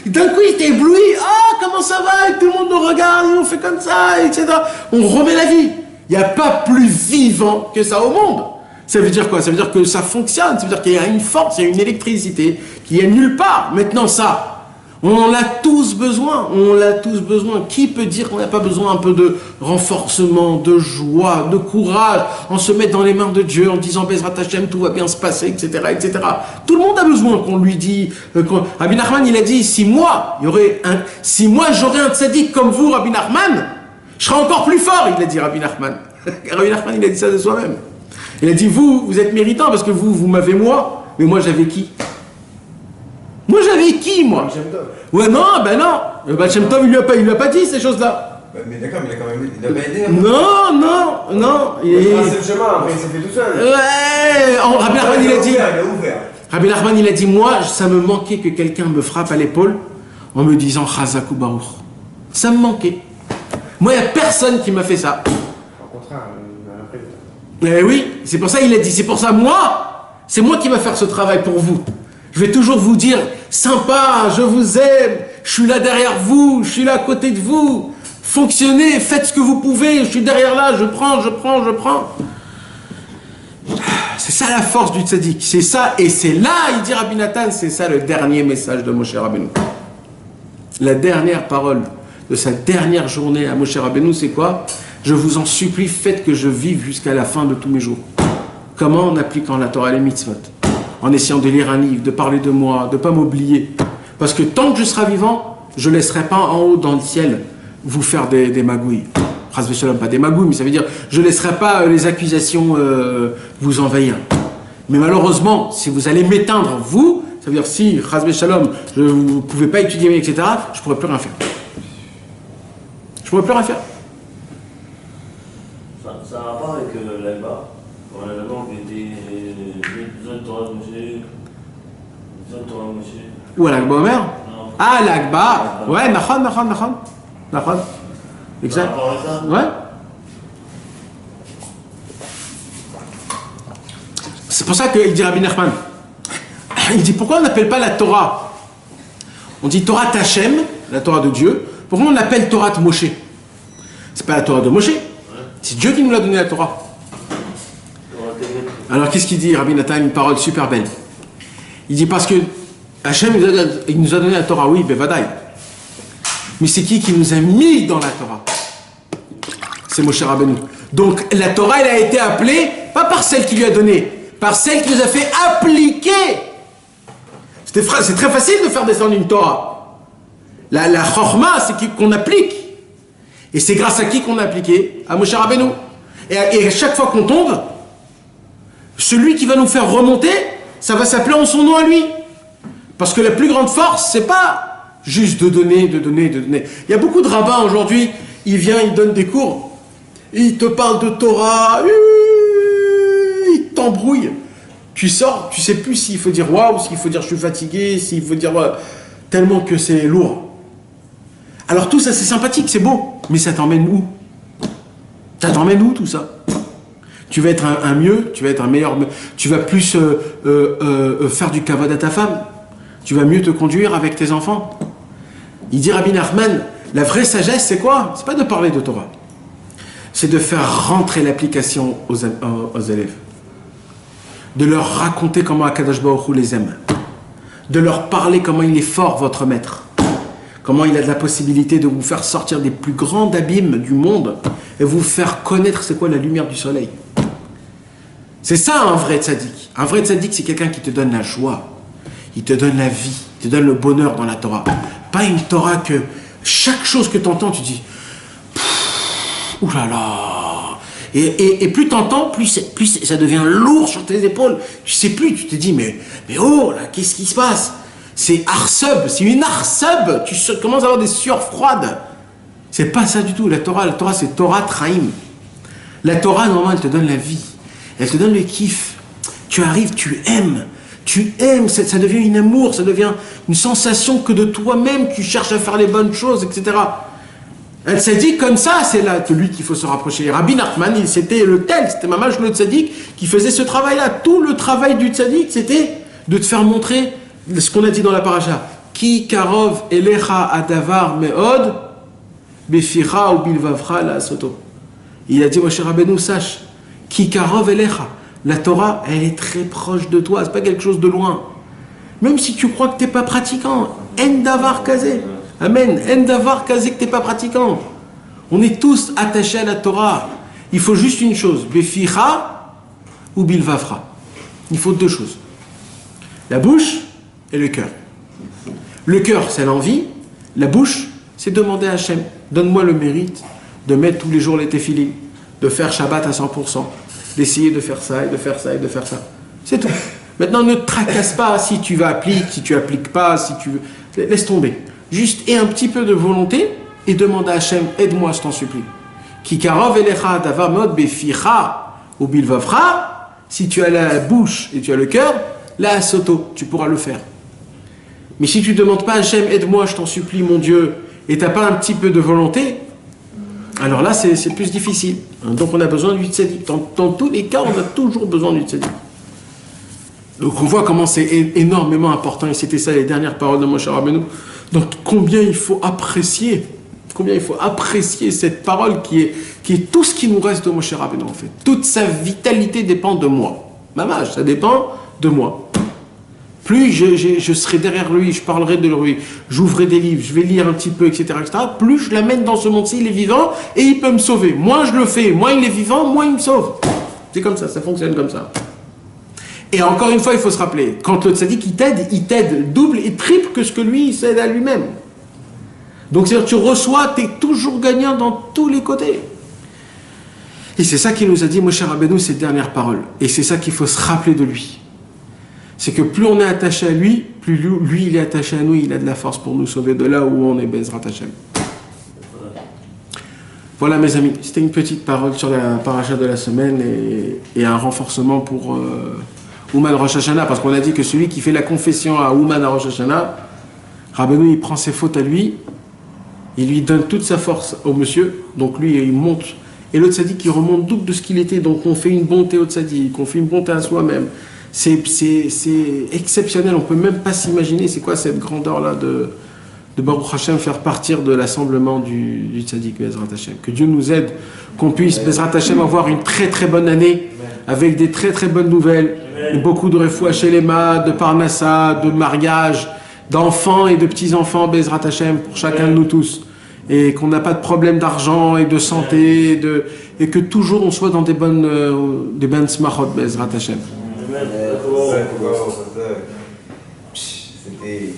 d'un coup, ils étaient éblouis. Ah, comment ça va? Et tout le monde nous regarde, on fait comme ça, etc. On remet la vie. Il n'y a pas plus vivant que ça au monde. Ça veut dire quoi? Ça veut dire que ça fonctionne. Ça veut dire qu'il y a une force, il y a une électricité qui est nulle part. Maintenant, ça... On en a tous besoin, Qui peut dire qu'on n'a pas besoin un peu de renforcement, de joie, de courage, en se mettant dans les mains de Dieu, en disant Bezrat Hashem, tout va bien se passer, etc., etc. Tout le monde a besoin qu'on lui dise. Rabbi Nachman, il a dit, si moi j'aurais un tzaddik comme vous, Rabbi Nachman, je serais encore plus fort, il a dit Rabbi Nachman. Rabbi Nachman, il a dit ça de soi-même. Il a dit, vous êtes méritant parce que vous m'avez moi, mais moi j'avais qui? Moi j'avais qui, moi? Ouais, non, ben non. Le Baal Shem Tov, il lui a pas dit ces choses-là. Mais d'accord, mais il a quand même aidé. Non. Il a tracé le chemin, après il s'est fait tout seul. Ouais, Rabbi Nachman, il a dit. Il a ouvert. Rabbi Nachman, il a dit, moi, ça me manquait que quelqu'un me frappe à l'épaule en me disant Chazakou Baruch. Ça me manquait. Moi, il n'y a personne qui m'a fait ça. Au contraire, il a appris. Eh oui, c'est pour ça qu'il a dit, c'est pour ça, c'est moi qui va faire ce travail pour vous. Je vais toujours vous dire, sympa, je vous aime, je suis là derrière vous, je suis là à côté de vous. Fonctionnez, faites ce que vous pouvez, je suis derrière là, je prends. C'est ça la force du tzaddik, c'est ça, et c'est là, il dit Rabbi Nathan, c'est ça le dernier message de Moshe Rabbeinu. La dernière parole de sa dernière journée à Moshe Rabbeinu, c'est quoi? Je vous en supplie, faites que je vive jusqu'à la fin de tous mes jours. Comment? En appliquant la Torah et les mitzvot. En essayant de lire un livre, de parler de moi, de ne pas m'oublier. Parce que tant que je serai vivant, je ne laisserai pas en haut dans le ciel vous faire des magouilles. Chas v'shalom, pas des magouilles, mais ça veut dire je ne laisserai pas les accusations vous envahir. Mais malheureusement, si vous allez m'éteindre, vous, ça veut dire si, chas v'shalom, vous ne pouvez pas étudier, etc., je ne pourrai plus rien faire. Je ne pourrai plus rien faire. Ça a un rapport avec l'Alba. On a d'abord été besoin de Torah Moshe. Ou à l'Akba Omer? Ah, l'Akba. Ouais, Nachon. Exact. Par rapport à ça? Ouais. pour ça qu'il dit Rabbi Nachman, il dit pourquoi on n'appelle pas la Torah? On dit Torah Tachem, la Torah de Dieu. Pourquoi on l'appelle Torah de Moshe? C'est pas la Torah de Moshe, c'est Dieu qui nous l'a donné la Torah. Alors qu'est-ce qu'il dit Rabbi Nathan? Une parole super belle. Il dit parce que Hachem il nous a donné la Torah, oui, Bevadaï. Mais c'est qui nous a mis dans la Torah? C'est Moshe Rabbeinu. Donc la Torah, elle a été appelée, pas par celle qui lui a donné, par celle qui nous a fait appliquer. C'est très facile de faire descendre une Torah. La chorma, c'est qu'on applique. Et c'est grâce à qui qu'on a appliqué? À Moshe Rabbeinu. Et à chaque fois qu'on tombe, celui qui va nous faire remonter, ça va s'appeler en son nom à lui. Parce que la plus grande force, c'est pas juste de donner, de donner, de donner. Il y a beaucoup de rabbins aujourd'hui, il vient, il donne des cours, il te parle de Torah, il t'embrouille. Tu sors, tu sais plus s'il faut dire waouh, s'il faut dire je suis fatigué, s'il faut dire tellement que c'est lourd. Alors tout ça c'est sympathique, c'est beau, mais ça t'emmène où? Ça t'emmène où tout ça? Tu vas être un mieux, tu vas être un meilleur, tu vas plus faire du kavod à ta femme, tu vas mieux te conduire avec tes enfants. Il dit Rabbi Nachman, la vraie sagesse c'est quoi? C'est pas de parler de Torah, c'est de faire rentrer l'application aux élèves, de leur raconter comment Akadosh Baruch Hu les aime, de leur parler comment il est fort votre maître, comment il a de la possibilité de vous faire sortir des plus grands abîmes du monde et vous faire connaître c'est quoi la lumière du soleil. C'est ça un vrai tzaddik. Un vrai tzaddik, c'est quelqu'un qui te donne la joie, il te donne la vie, il te donne le bonheur dans la Torah. Pas une Torah que chaque chose que tu entends, tu dis oulala. Et plus tu entends, plus ça devient lourd sur tes épaules. Tu sais plus, tu te dis mais oh là, qu'est-ce qui se passe? C'est arsub, c'est une arsub. Tu commences à avoir des sueurs froides. C'est pas ça du tout. La Torah c'est Torah Traim. La Torah, normalement, elle te donne la vie. Elle te donne le kiff. Tu arrives, tu aimes, ça devient un amour, ça devient une sensation que de toi-même, tu cherches à faire les bonnes choses, etc. Elle s'est dit comme ça, c'est là que lui qu'il faut se rapprocher. Rabbi Nachman, c'était le tel, c'était Mamash le tzaddik qui faisait ce travail-là. Tout le travail du tzaddik, c'était de te faire montrer ce qu'on a dit dans la paracha. Ki karov elecha adavar meod befira ou bilvavra la soto. Il a dit, Moshe Rabbeinu, sache, Ki karov elecha. La Torah, elle est très proche de toi, c'est pas quelque chose de loin. Même si tu crois que tu n'es pas pratiquant, en davar kazé. Amen, en davar kazé que tu n'es pas pratiquant. On est tous attachés à la Torah. Il faut juste une chose, beficha ou bilvavra. Il faut deux choses. La bouche et le cœur. Le cœur, c'est l'envie. La bouche, c'est demander à Hachem, donne-moi le mérite de mettre tous les jours les téphilines, de faire Shabbat à 100%, d'essayer de faire ça et de faire ça et de faire ça. C'est tout. Maintenant, ne te tracasse pas si tu vas appliquer, si tu appliques pas, si tu veux. Laisse tomber. Juste aie un petit peu de volonté et demande à Hachem, aide-moi, je t'en supplie. Ki karov elecha davar mod beficha ou bilvavra. Si tu as la bouche et tu as le cœur, là, soto, tu pourras le faire. Mais si tu ne demandes pas à Hachem, aide-moi, je t'en supplie, mon Dieu, et tu n'as pas un petit peu de volonté, alors là, c'est plus difficile. Donc on a besoin du tzaddik. Dans tous les cas, on a toujours besoin du tzaddik. Donc on voit comment c'est énormément important, et c'était ça les dernières paroles de Moshe Rabbeinu. Donc combien il faut apprécier cette parole qui est tout ce qui nous reste de Moshe Rabbeinu en fait. Toute sa vitalité dépend de moi. Mamash, ça dépend de moi. Plus je serai derrière lui, je parlerai de lui, j'ouvrirai des livres, je vais lire un petit peu, etc., etc., plus je l'amène dans ce monde-ci, il est vivant et il peut me sauver. Moins je le fais, moins il est vivant, moins il me sauve. C'est comme ça fonctionne comme ça. Et encore une fois, il faut se rappeler, quand le tzaddik il t'aide double et triple que ce que lui il s'aide à lui-même. Donc c'est-à-dire tu reçois, tu es toujours gagnant dans tous les côtés. Et c'est ça qu'il nous a dit Moshe Rabbeinu, ces dernières paroles. Et c'est ça qu'il faut se rappeler de lui. C'est que plus on est attaché à lui, plus lui il est attaché à nous, il a de la force pour nous sauver de là où on est Bezrat Hashem. Voilà mes amis, c'était une petite parole sur la paracha de la semaine et un renforcement pour Ouman Rosh Hashanah, parce qu'on a dit que celui qui fait la confession à Ouman à Rosh Hashanah, Rabbeinu il prend ses fautes à lui, il lui donne toute sa force au monsieur, donc lui il monte, et l'autre tzaddik il remonte double de ce qu'il était, donc on fait une bonté au tzaddik, on fait une bonté à soi-même. c'est exceptionnel, on ne peut même pas s'imaginer c'est quoi cette grandeur-là de Baruch Hashem, faire partir de l'assemblement du Tzadik Bezrat Hashem. Que Dieu nous aide, qu'on puisse Bezrat Hashem avoir une très très bonne année, avec des très très bonnes nouvelles, et beaucoup de refoua chez les de parnassa, de mariage, d'enfants et de petits-enfants Bezrat Hashem pour chacun de nous tous. Et qu'on n'a pas de problème d'argent et de santé, et que toujours on soit dans des bonnes smachot Bezrat Hashem. C'était.